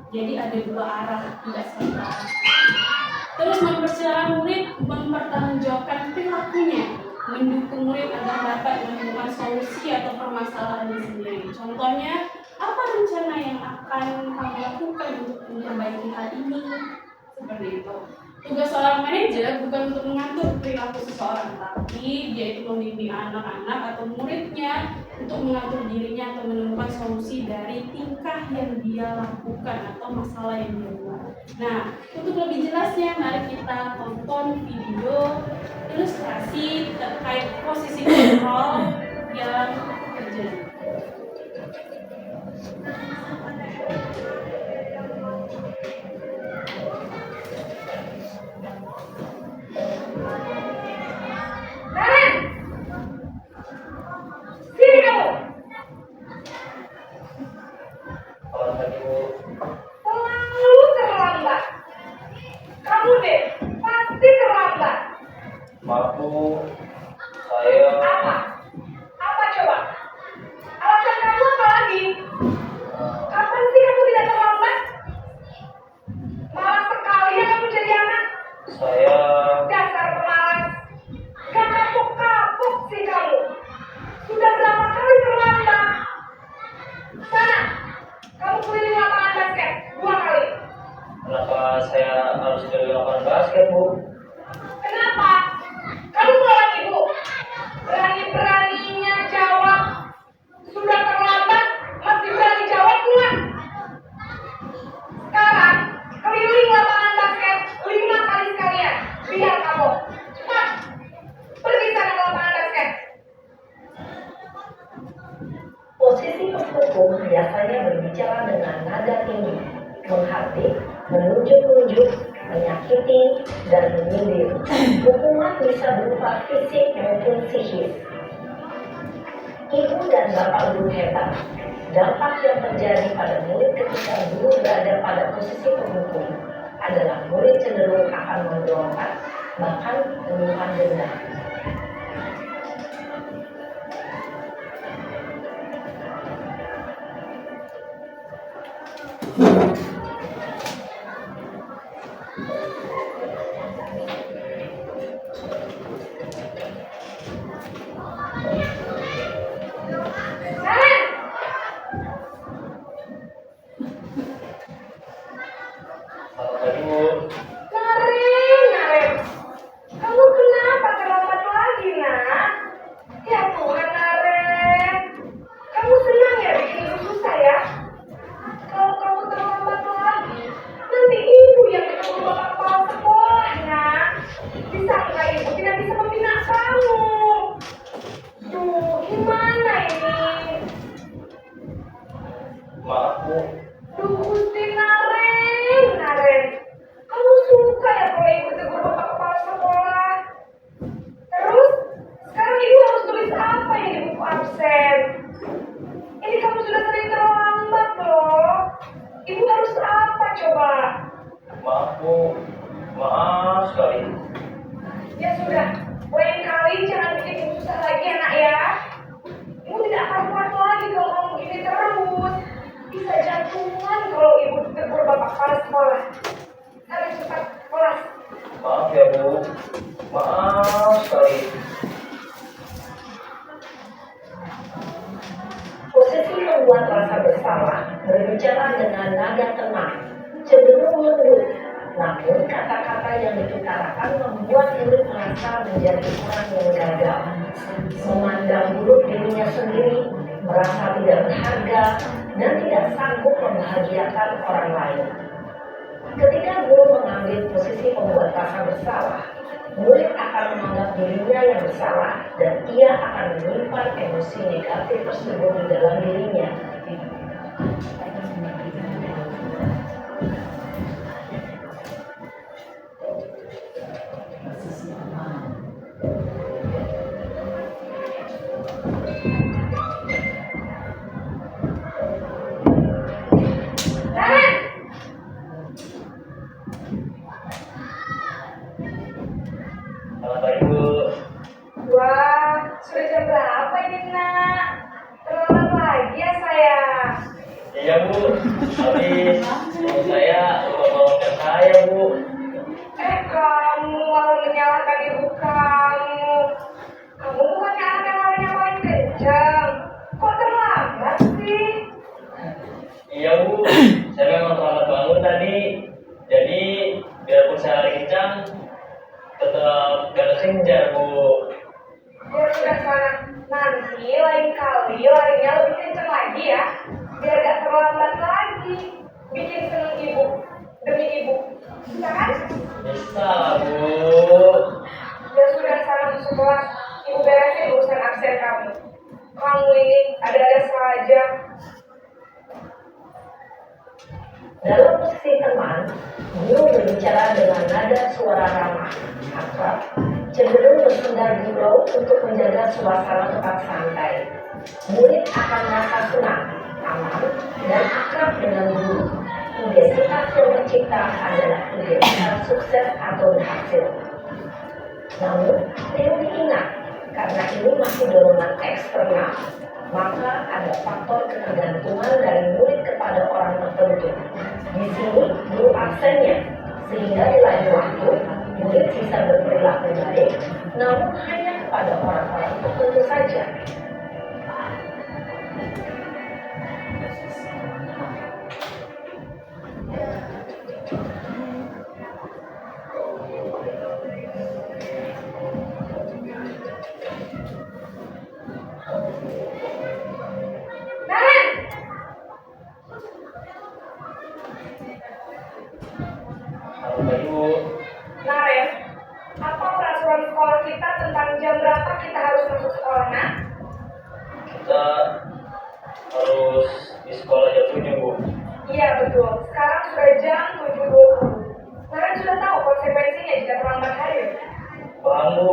Jadi ada dua arah, tidak satu arah. Terus mempersilahkan murid mempertanggungjawabkan perilakunya, mendukung murid agar dapat menemukan solusi atau permasalahannya sendiri. Contohnya, apa rencana yang akan kamu lakukan untuk memperbaiki hal ini? Seperti itu. Tugas seorang manajer bukan untuk mengatur perilaku seseorang, tapi dia itu membimbing anak-anak atau muridnya untuk mengatur dirinya atau menemukan solusi dari tingkah yang dia lakukan atau masalah yang dia buat. Nah, untuk lebih jelasnya, mari kita tonton video ilustrasi terkait posisi kontrol yang terjadi. Terlalu terlambat. Kamu deh, pasti terlambat. Maaf Bu, saya Apa? Apa coba? Alasan kamu apa lagi? Kapan sih kamu tidak terlambat? Malas sekali ya kamu jadi anak. saya Dasar pemalas. Gak kapok-kapok sih kamu. Sudah berapa kali saya harus dari lapangan basket, Bu. Kenapa? Kamu melawan ibu? Berani-beraninya jawab. Sudah terlambat, masih berani jawab pula. Sekarang, keliling lapangan basket 5 kali sekalian. Biar kamu. Cepat. Pergi sana ke lapangan basket. Posisi pendukung biasanya berbicara dengan nada tinggi, menghardik, menunjuk-nunjuk, menyakiti, dan menyindir. Hukuman bisa berupa fisik maupun psikis. Ibu dan bapak guru hebat. Dampak yang terjadi pada murid ketika guru berada pada posisi pendukung adalah murid cenderung akan memberontak, bahkan menyimpan dendam. Naren! Selamat pagi, Bu. Naren. Kamu kenapa terlambat lagi, nak? Ya Tuhan, Naren. Kamu senang ya bikin ibu susah ya? Kalau kamu terlambat lagi, nanti ibu yang ketemu bapak kepala sekolah, nak. Disangka ibu tidak bisa membina kamu. Duh, gimana ini? Maaf, Bu. Duh, Gusti Naren. Kamu suka ya kalau ibu tegur bapak kepala sekolah? Terus, sekarang ibu harus tulis apa yang di buku absen? Ini kamu sudah sering terlambat loh. Ibu harus apa coba? Maaf, Bu. Maaf sekali. Ya sudah, lain kali jangan bikin ibu susah lagi ya nak ya. Ibu tidak akan kuat lagi kalau kamu gini terus. Bisa jantungan kalau ibu tegur bapak kepala sekolah. Ayo cepat kelas. Maaf ya, Bu. Maaf sekali. Posisi membuat rasa bersalah, berbicara dengan nada tenang, cenderung lembut. Namun kata-kata yang diutarakan membuat murid merasa menjadi orang yang gagal, memandang buruk dirinya sendiri, merasa tidak berharga, dan tidak sanggup membahagiakan orang lain. Ketika guru mengambil posisi membuat rasa bersalah, murid akan menganggap dirinya yang bersalah dan ia akan menyimpan emosi negatif tersebut di dalam dirinya. Naren! Selamat pagi, Bu. Wah, sudah jam berapa ini nak? Terlambat lagi ya sayang. Iya, Bu. Habis ibu saya lupa bawa ke saya, Bu. Kamu malah menyalahkan ibu kamu. Kamu bukannya anak yang larinya paling kencang. Kok terlambat sih? Iya, Bu. Saya memang terlambat bangun tadi. Jadi, biarpun saya lari kencang, tetap gak kesenjar, Bu. Ya sudah sana. Nanti lain kali larinya lebih kencang lagi ya. Biar gak terlambat lagi. Bikin seneng ibu. Demi ibu. Bisa kan? Bisa, Bu. Ya sudah sana masuk kelas. Ibu beresin urusan absen kamu. Kamu ini ada-ada saja. Dalam posisi teman, guru berbicara dengan nada suara ramah, akrab, cenderung bersandar gurau untuk menjaga suasana tetap santai. Murid akan merasa senang, aman, dan akrab dengan guru. Identitas yang tercipta adalah identitas sukses atau berhasil. Namun, perlu diingat, karena ini masih dorongan eksternal, maka ada faktor ketergantungan dari murid kepada orang tertentu. Di sini, guru absennya, sehingga di lain waktu, murid bisa berperilaku baik, namun hanya kepada orang-orang tertentu saja. peraturan sekolah kita tentang jam berapa kita harus masuk sekolah, nak? Kita harus di sekolah jam 7, Bu. Iya betul, sekarang sudah jam 7.20. Naren sudah tahu konsekuensinya jika terlambat hadir. Paham, Bu.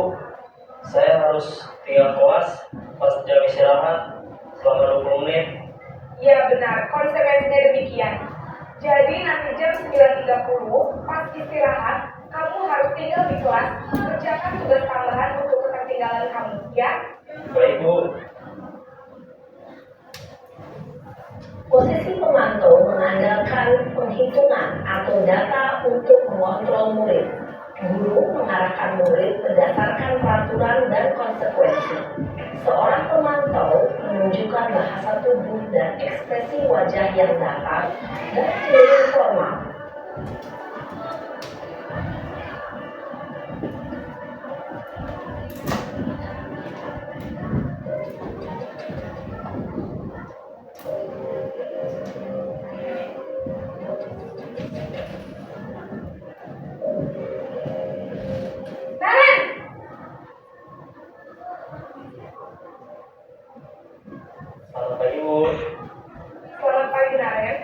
Saya harus tinggal kelas pas jam istirahat selama 20 menit. Iya benar, konsekuensinya demikian. Jadi nanti jam 9.30 pas istirahat, kamu harus tinggal di kelas, kerjakan tugas tambahan untuk ketertinggalan kamu, ya? Baik, Bu. Posisi pemantau mengandalkan penghitungan atau data untuk mengontrol murid. Guru mengarahkan murid berdasarkan peraturan dan konsekuensi. Seorang pemantau menunjukkan bahasa tubuh dan ekspresi wajah yang datar dan cenderung formal. Naren! Selamat pagi, Bu. Selamat pagi, Naren.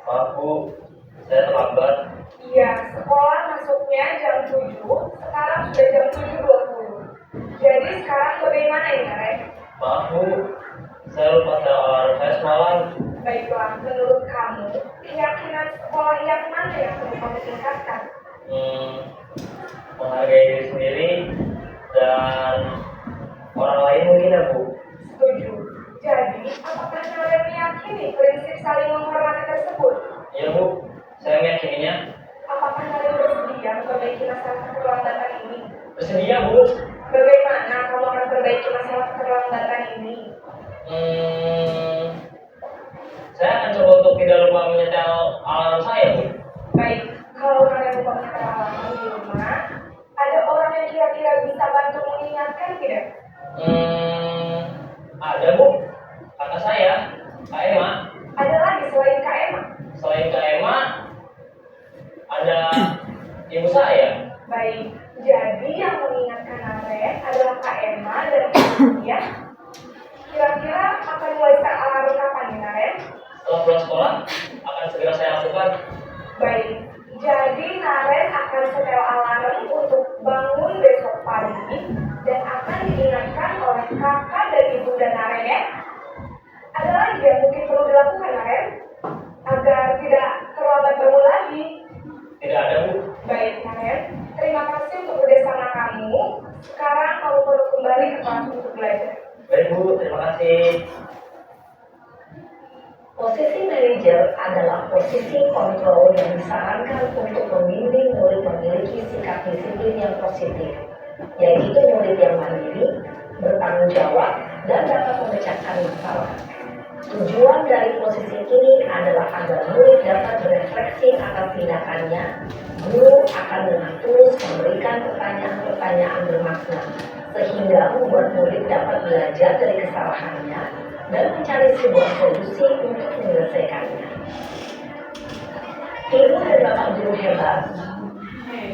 Maaf, Bu. Saya terlambat. Iya, sekolah masuknya jam 7, sekarang sudah jam 7.20. Jadi sekarang bagaimana ini, Naren? Maaf, Bu. Saya lupa setel alarm saya semalam. Baiklah, menurut kamu, keyakinan sekolah yang mana yang perlu kamu tingkatkan? Menghargai diri sendiri dan orang lain mungkin, ya, Bu. Setuju. Jadi, apakah Naren meyakini prinsip saling menghormati tersebut? Iya, Bu. Saya meyakininya. Apakah Naren bersedia memperbaiki masalah keterlambatan ini? Bersedia, Bu. Bagaimana kamu akan perbaiki masalah keterlambatan ini? Saya akan coba untuk tidak lupa menyetel alarm saya, Bu. Baik, kalau Naren lupa menyetel alarm di rumah, ada orang yang kira-kira bisa bantu mengingatkan tidak? Ada, Bu. Kakak saya, Kak Emma. Ada lagi selain Kak Emma? Selain Kak Emma, ada ibu saya. Baik, jadi yang mengingatkan Naren adalah Kak Emma dan ya. Kira-kira akan mulai start alarm kapan nih, Naren? Setelah pulang sekolah, akan segera saya lakukan. Baik, jadi Naren akan setel alarm untuk bangun besok pagi dan akan diingatkan oleh kakak dan ibu dan Naren ya. Ada lagi yang mungkin perlu dilakukan, Naren? Agar tidak terlambat bangun lagi. Tidak ada, Bu. Baik, Naren. Terima kasih untuk kerjasama kamu. Sekarang kamu perlu kembali ke kelas untuk belajar. Baik, Bu. Terima kasih. Posisi manajer adalah posisi kontrol yang disarankan untuk membimbing murid memiliki sikap disiplin yang positif, yaitu murid yang mandiri, bertanggung jawab, dan dapat memecahkan masalah. Tujuan dari posisi ini adalah agar murid dapat berefleksi atas tindakannya. Guru akan dengan tulus memberikan pertanyaan-pertanyaan bermakna, sehingga membuat murid dapat belajar dari kesalahannya dan mencari sebuah solusi untuk menyelesaikannya. Ibu dan Bapak guru hebat. Oke.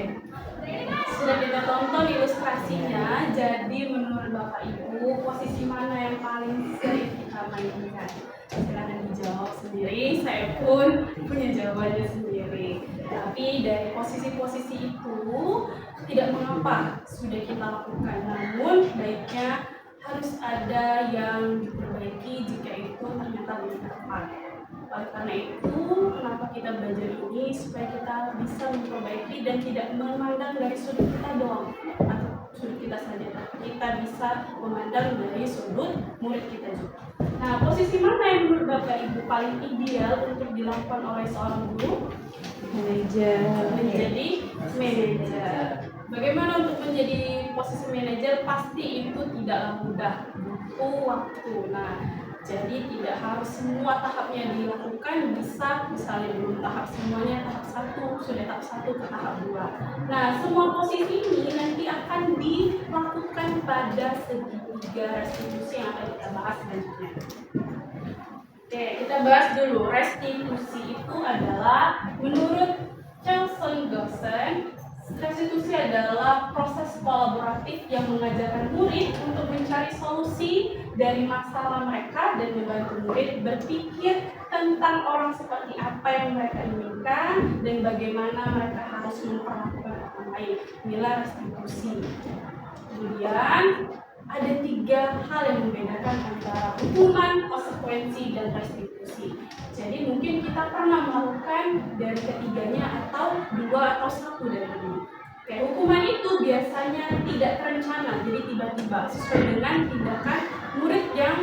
Sudah kita tonton ilustrasinya, jadi menurut Bapak Ibu, posisi mana yang paling sering kita mainkan? Silahkan dijawab sendiri, saya pun punya jawabannya sendiri. Tapi dari posisi-posisi itu, tidak mengapa sudah kita lakukan, namun baiknya harus ada yang diperbaiki jika itu ternyata belum tepat. Oleh karena itu, kenapa kita belajar ini supaya kita bisa memperbaiki dan tidak memandang dari sudut kita doang atau sudut kita saja, tapi kita bisa memandang dari sudut murid kita juga. Nah, posisi mana yang menurut Bapak Ibu paling ideal untuk dilakukan oleh seorang guru? Manajer. Menjadi manajer. Bagaimana untuk menjadi posisi manajer? Pasti itu tidaklah mudah, butuh waktu. Nah, jadi tidak harus semua tahapnya dilakukan, bisa misalnya belum tahap semuanya, tahap 1, sudah tahap 1 ke tahap 2. Nah, semua posisi ini nanti akan dilakukan pada segitiga restitusi yang akan kita bahas selanjutnya. Oke, kita bahas dulu. Restitusi itu adalah menurut Charles Gosson, restitusi adalah proses kolaboratif yang mengajarkan murid untuk mencari solusi dari masalah mereka dan membantu murid berpikir tentang orang seperti apa yang mereka inginkan dan bagaimana mereka harus memperlakukan orang lain. Inilah restitusi. Kemudian ada 3 hal yang membedakan antara hukuman, konsekuensi, dan restitusi. Jadi mungkin kita pernah melakukan dari ketiganya atau 2 atau 1 dari ini. Kayak hukuman itu biasanya tidak terencana, jadi tiba-tiba sesuai dengan tindakan murid yang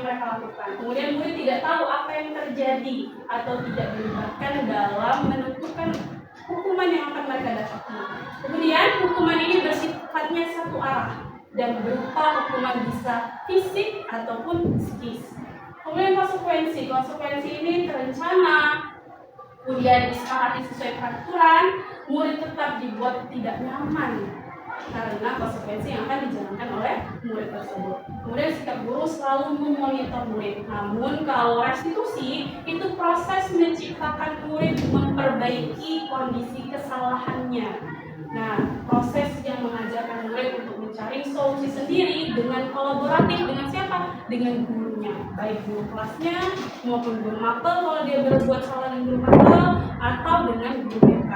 mereka lakukan. Kemudian murid tidak tahu apa yang terjadi atau tidak dilibatkan dalam menentukan hukuman yang akan mereka dapatkan. Kemudian hukuman ini bersifatnya satu arah dan berupa hukuman bisa fisik ataupun psikis. Kemudian konsekuensi ini terencana, kemudian disepakati sesuai peraturan, murid tetap dibuat tidak nyaman karena konsekuensi yang akan dijalankan oleh murid tersebut. Kemudian sikap guru selalu memonitor murid. Namun kalau restitusi itu proses menciptakan murid memperbaiki kondisi kesalahannya. Nah, proses yang mengajarkan murid untuk mencari solusi sendiri dengan kolaboratif dengan siapa? Dengan gurunya, baik guru kelasnya maupun guru mapel kalau dia berbuat salah dengan guru mapel atau dengan guru BK.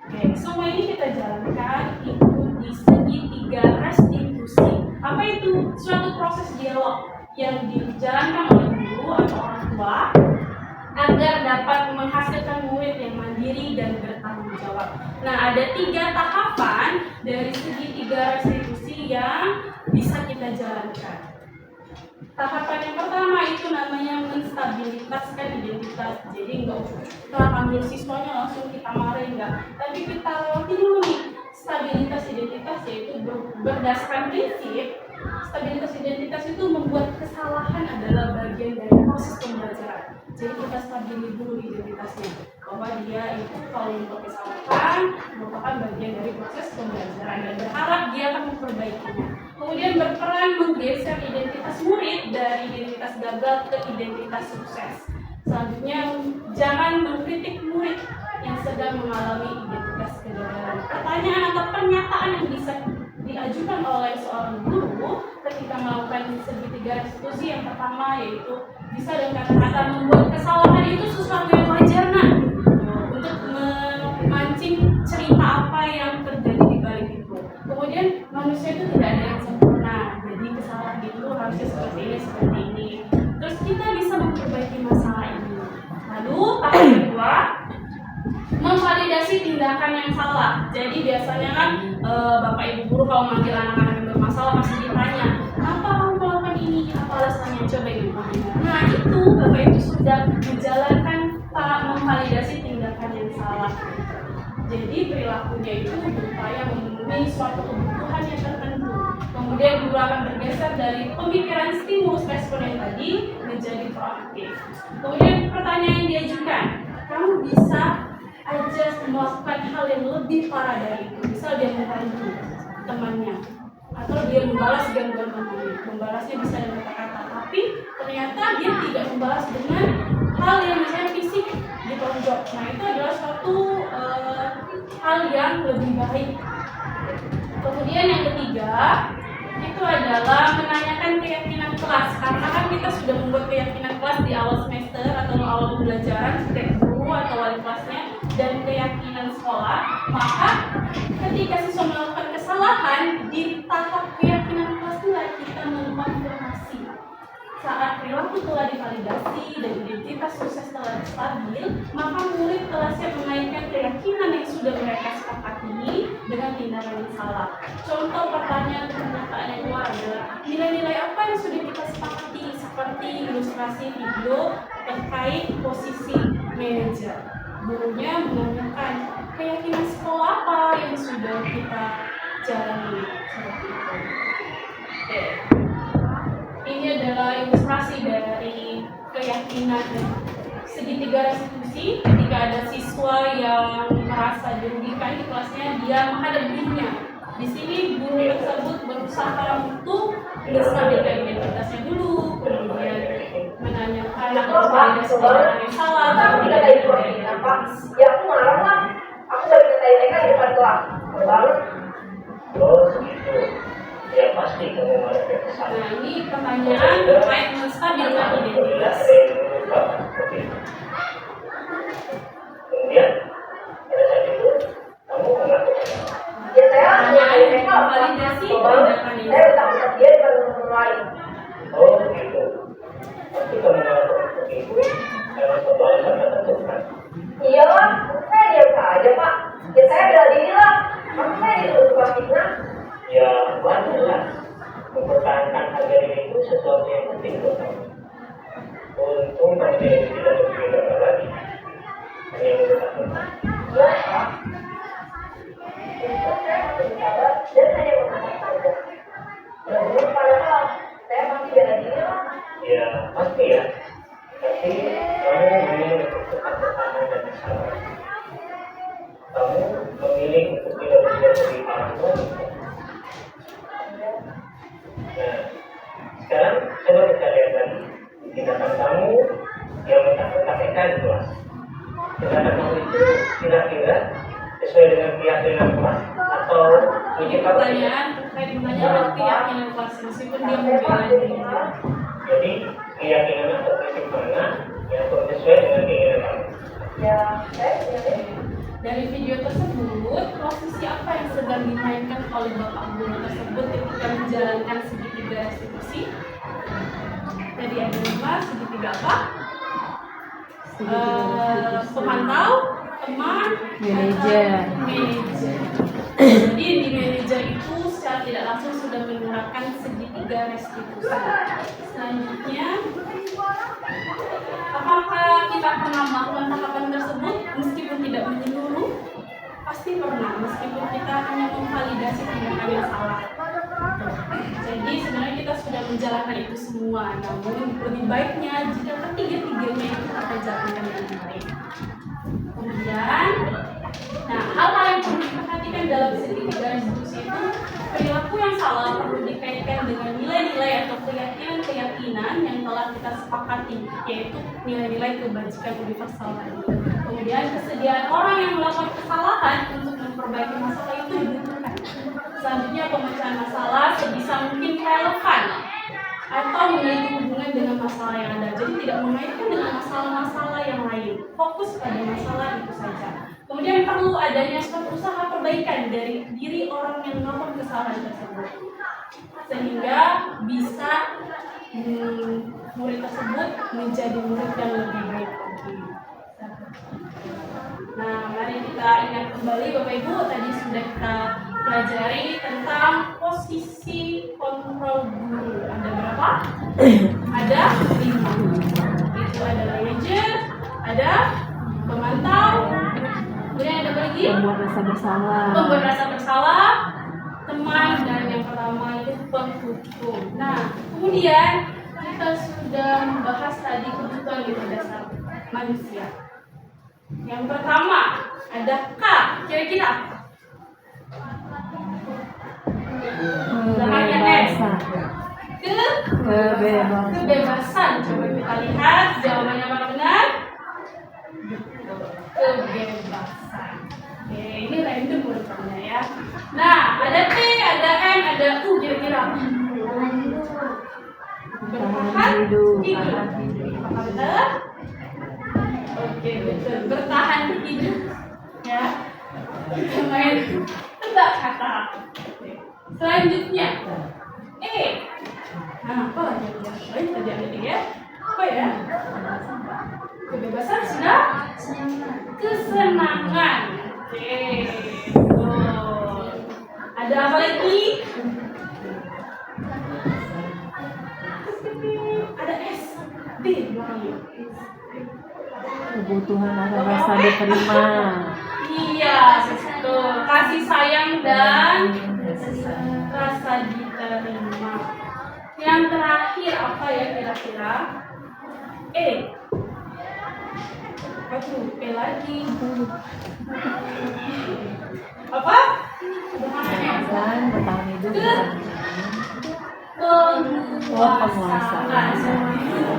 Oke, semua ini kita jalankan itu di segitiga restitusi. Apa itu? Suatu proses dialog yang dijalankan oleh guru atau orang tua agar dapat menghasilkan murid yang mandiri dan bertanggung jawab. Nah, ada 3 tahapan dari segitiga restitusi yang bisa kita jalankan. Tahapan yang pertama itu namanya menstabilitaskan identitas. Jadi enggak kita ambil siswanya langsung kita marahin, enggak. Tapi kita lewati dulu nih stabilitas identitas, yaitu berdasarkan prinsip stabilitas identitas itu membuat kesalahan adalah bagian dari proses pembelajaran. Jadi kita stabili dulu identitasnya bahwa dia itu kalau membuat kesalahan merupakan bagian dari proses pembelajaran dan berharap dia akan memperbaikinya. Kemudian berperan menggeser identitas murid dari identitas gagal ke identitas sukses. Selanjutnya jangan mengkritik murid yang sedang mengalami identitas kegagalan. Pertanyaan atau pernyataan yang bisa diajukan oleh seorang guru ketika melakukan segitiga restitusi yang pertama yaitu bisa dengan kata-kata membuat kesalahan itu sesuatu yang wajar untuk memancing cerita apa yang terjadi di balik itu. Kemudian manusia itu tidak ada yang sempurna, jadi kesalahan itu harusnya seperti ini. Terus kita bisa memperbaiki masalah ini. Lalu tahap kedua, memvalidasi tindakan yang salah. Jadi biasanya kan bapak ibu guru kalau manggil anak-anak yang bermasalah masih ditanya, kenapa kamu melakukan ini? Apa alasannya? Coba ibu tanya. Nah itu bapak ibu sudah menjalankan memvalidasi tindakan yang salah. Jadi perilakunya itu berupaya memenuhi suatu kebutuhan yang tertentu. Kemudian guru akan bergeser dari pemikiran stimulus respon yang tadi menjadi proaktif. Kemudian pertanyaan yang diajukan, kamu bisa aja melakukan hal yang lebih parah dari itu. Misal dia membantu temannya atau dia membalas gangguan temannya. Membalasnya bisa dengan kata-kata, tapi ternyata dia tidak membalas dengan hal yang misalnya fisik ditonjok. Nah itu adalah suatu hal yang lebih baik. Kemudian yang ketiga itu adalah menanyakan keyakinan kelas, karena kan kita sudah membuat keyakinan kelas di awal semester atau awal pembelajaran setiap guru atau wali kelasnya dan keyakinan sekolah. Maka ketika siswa melakukan kesalahan di tahap keyakinan kelas itulah kita mengkonfirmasi. Saat perilaku telah divalidasi dan identitas sukses telah stabil, maka murid telah siap mengaitkan keyakinan yang sudah mereka sepakati dengan tindakan yang salah. Contoh pertanyaan pernyataan yang keluar adalah nilai-nilai apa yang sudah kita sepakati, seperti ilustrasi video terkait posisi manajer. Gurunya menanyakan keyakinan sekolah apa yang sudah kita jalani seperti itu. Oke. Ini adalah ilustrasi dari keyakinan segitiga restitusi. Ketika ada siswa yang merasa dirugikan di kelasnya, dia menghadap gurunya. Di sini guru tersebut berusaha untuk menstabilkan identitasnya dulu, kemudian menanyakan apakah validasi yang salah. Tidak ada informasi apa? Ya aku marah lah. Aku udah minta TK di depan kelas. Banget. Oh, kesalahan. Nah, ini pertanyaan terkait menstabilkan identitas. Kemudian pada saat itu kamu melakukan Ya saya Pertanyaan mereka validasi coba tindakan ini. saya tak bisa dia dengan teman lain. oh gitu. Tapi kamu melakukan seperti itu karena suatu alasan tertentu kan? Iyalah, saya diam saja pak. Ya saya bela diri lah. Masa saya dituduh tukang fitnah? Ya wajar lah. Mempertahankan harga diri itu sesuatu yang penting buat kamu. Untung kamu tidak berpikir lagi. Hanya mentah-mentah. Ya pak. Itu saya masih bersabar dan hanya menghadap saja. Namun padahal saya masih bela diri lah. Ya pasti ya. Tapi kamu memilih untuk tetap bertahan dan bersabar. Kamu memilih untuk tidak berbuat lebih parah lagi. Nah, sekarang coba kita lihat lagi tindakan kamu yang mentakut-takutkan di kelas. Tindakan kamu itu kira-kira sesuai dengan keyakinan kelas atau Ini ini kamu? pertanyaan terkait menanyakan keyakinan kelas meskipun dia membela dirinya. Jadi keyakinan atau prinsip mana yang sesuai dengan keinginan kamu? Ya saya punya Dari video tersebut, posisi apa yang sedang dimainkan oleh Bapak Guru tersebut ketika menjalankan segitiga restitusi? Jadi ada 5 segitiga apa? Pemantau, teman, Manajer. atau manajer. Jadi di manajer itu secara tidak langsung sudah menerapkan segitiga restitusi. Selanjutnya, apakah kita pernah melakukan tahapan tersebut meskipun tidak menyeluruh? Pasti pernah, meskipun kita hanya memvalidasi tindakan yang salah. Jadi sebenarnya kita sudah menjalankan itu semua, namun lebih baiknya jika ketiga-tiganya itu kita jalankan dengan baik. Kemudian, nah hal-hal yang perlu diperhatikan dalam segitiga restitusi itu, perilaku yang salah perlu dikaitkan dengan nilai-nilai atau keyakinan-keyakinan yang telah kita sepakati, yaitu nilai-nilai kebajikan universal tadi. Kemudian kesediaan orang yang melakukan kesalahan untuk memperbaiki masalah itu dibutuhkan. Selanjutnya pemecahan masalah sebisa mungkin relevan atau memiliki hubungan dengan masalah yang ada. Jadi tidak mengaitkan dengan masalah-masalah yang lain. Fokus pada masalah itu saja. Kemudian perlu adanya suatu usaha perbaikan dari diri orang yang melakukan kesalahan tersebut, sehingga bisa murid tersebut menjadi murid yang lebih baik lagi. Nah, mari kita ingat kembali Bapak Ibu, tadi sudah kita pelajari tentang posisi kontrol guru. Ada berapa? Ada 5. Itu ada manajer, ada pemantau, kemudian ada apa lagi? Membuat rasa bersalah. Pembuat rasa bersalah, teman, dan yang pertama itu penghukum. Nah, kemudian kita sudah membahas tadi kebutuhan di dasar manusia. Yang pertama ada K, kira-kira Kebebasan. Kebebasan. Kebebasan. Coba kita lihat jawabannya apa benar? Kebebasan. Oke, ini random urutannya ya. Nah, ada T, ada N, ada U, kira-kira bertahan hidup. Apakah betul? Oke, betul. Bertahan hidup. Ya. Kita main tebak kata. Selanjutnya nah apa lagi lain tadi ada 3 apa ya? Kebebasan sudah, kesenangan. Oke, ada apa lagi? Ada S, D belakangnya. Kebutuhan akan rasa diterima. Iya, betul. Kasih sayang dan rasa diterima. Yang terakhir apa ya kira-kira? Aduh, lagi. Apa? Dan bertahan hidup. Penguasaan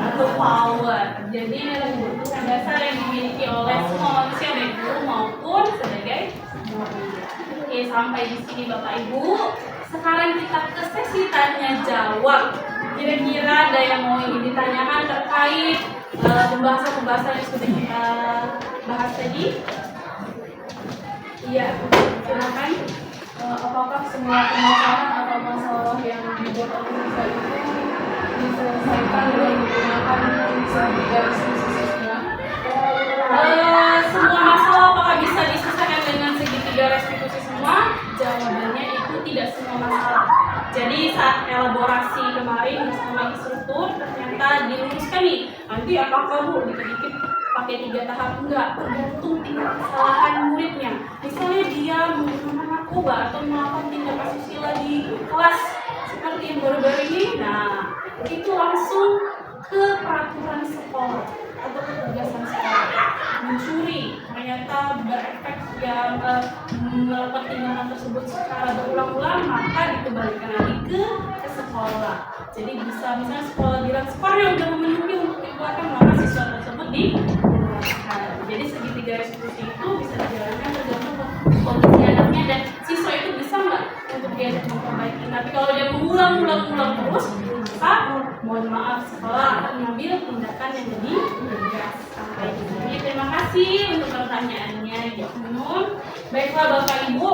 atau power. Jadi adalah kebutuhan dasar yang dimiliki oleh semua manusia baik guru maupun sebagai murid. Oke, sampai di sini Bapak Ibu. Sekarang kita ke sesi tanya jawab. Kira-kira ada yang mau ingin ditanyakan terkait pembahasan-pembahasan yang sudah kita bahas tadi? Iya, silakan. Apakah semua permasalahan atau masalah yang dibuat oleh siswa itu diselesaikan dengan menggunakan segitiga diskusi semua? Semua masalah apakah bisa diselesaikan dengan segitiga restitusi semua? Jawabannya itu tidak semua masalah. Jadi saat elaborasi kemarin bersama instruktur ternyata diluruskan nih, nanti apakah Bu dikit-dikit pakai 3 tahap? Enggak, tergantung tingkat kesalahan muridnya. Misalnya dia menggunakan narkoba atau melakukan tindak asusila di kelas seperti yang baru-baru ini, nah itu langsung ke peraturan sekolah atau ketegasan sekolah. Mencuri ternyata berefek yang melakukan tindakan tersebut secara berulang-ulang, maka dikembalikan lagi ke sekolah. Jadi bisa misalnya sekolah bilang skornya udah memenuhi untuk dikeluarkan, maka siswa tersebut dikeluarkan. Jadi segitiga restitusi itu bisa dijalankan tergantung kondisi anaknya dan siswa itu bisa nggak untuk diajak memperbaiki. Tapi kalau dia mengulang terus, maka mohon maaf sekolah akan mengambil tindakan yang lebih tegas. Sampai di sini. Terima kasih untuk pertanyaannya, Nun. Baiklah Bapak Ibu,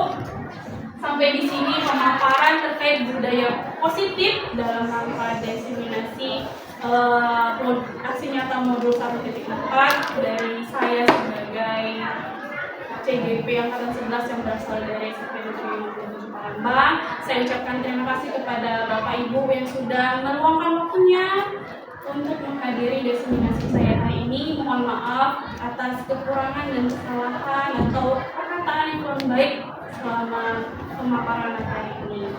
sampai di sini pemaparan terkait budaya positif dalam rangka diseminasi aksi nyata modul 1.4 dari saya sebagai CGP Angkatan 11 yang berasal dari SPNUG Palembang. Saya ucapkan terima kasih kepada Bapak Ibu yang sudah meluangkan waktunya untuk menghadiri diseminasi saya hari ini. Mohon maaf atas kekurangan dan kesalahan atau perkataan yang kurang baik selama pemaparan hari ini.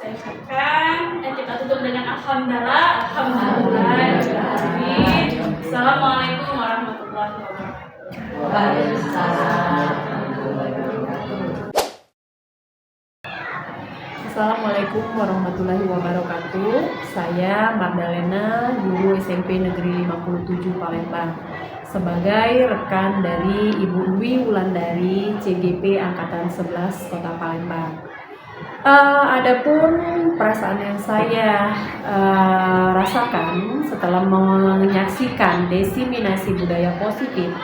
Saya ucapkan dan kita tutup dengan alhamdulillah. Assalamualaikum warahmatullahi wabarakatuh. Assalamualaikum warahmatullahi wabarakatuh. Saya Magdalena, guru SMP Negeri 57 Palembang. Sebagai rekan dari Ibu Dwi Wulandari, CGP Angkatan 11 Kota Palembang. Adapun perasaan yang saya rasakan setelah menyaksikan diseminasi budaya positif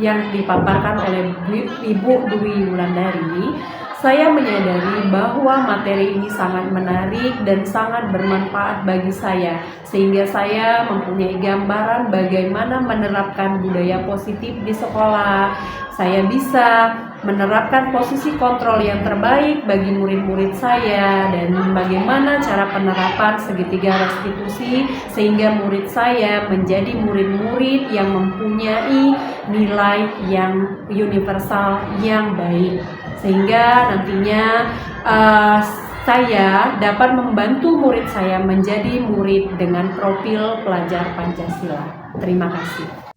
yang dipaparkan oleh Ibu Dwi Wulandari, saya menyadari bahwa materi ini sangat menarik dan sangat bermanfaat bagi saya, sehingga saya mempunyai gambaran bagaimana menerapkan budaya positif di sekolah. Saya bisa menerapkan posisi kontrol yang terbaik bagi murid-murid saya dan bagaimana cara penerapan segitiga restitusi sehingga murid saya menjadi murid-murid yang mempunyai nilai yang universal yang baik, sehingga nantinya saya dapat membantu murid saya menjadi murid dengan profil pelajar Pancasila. Terima kasih.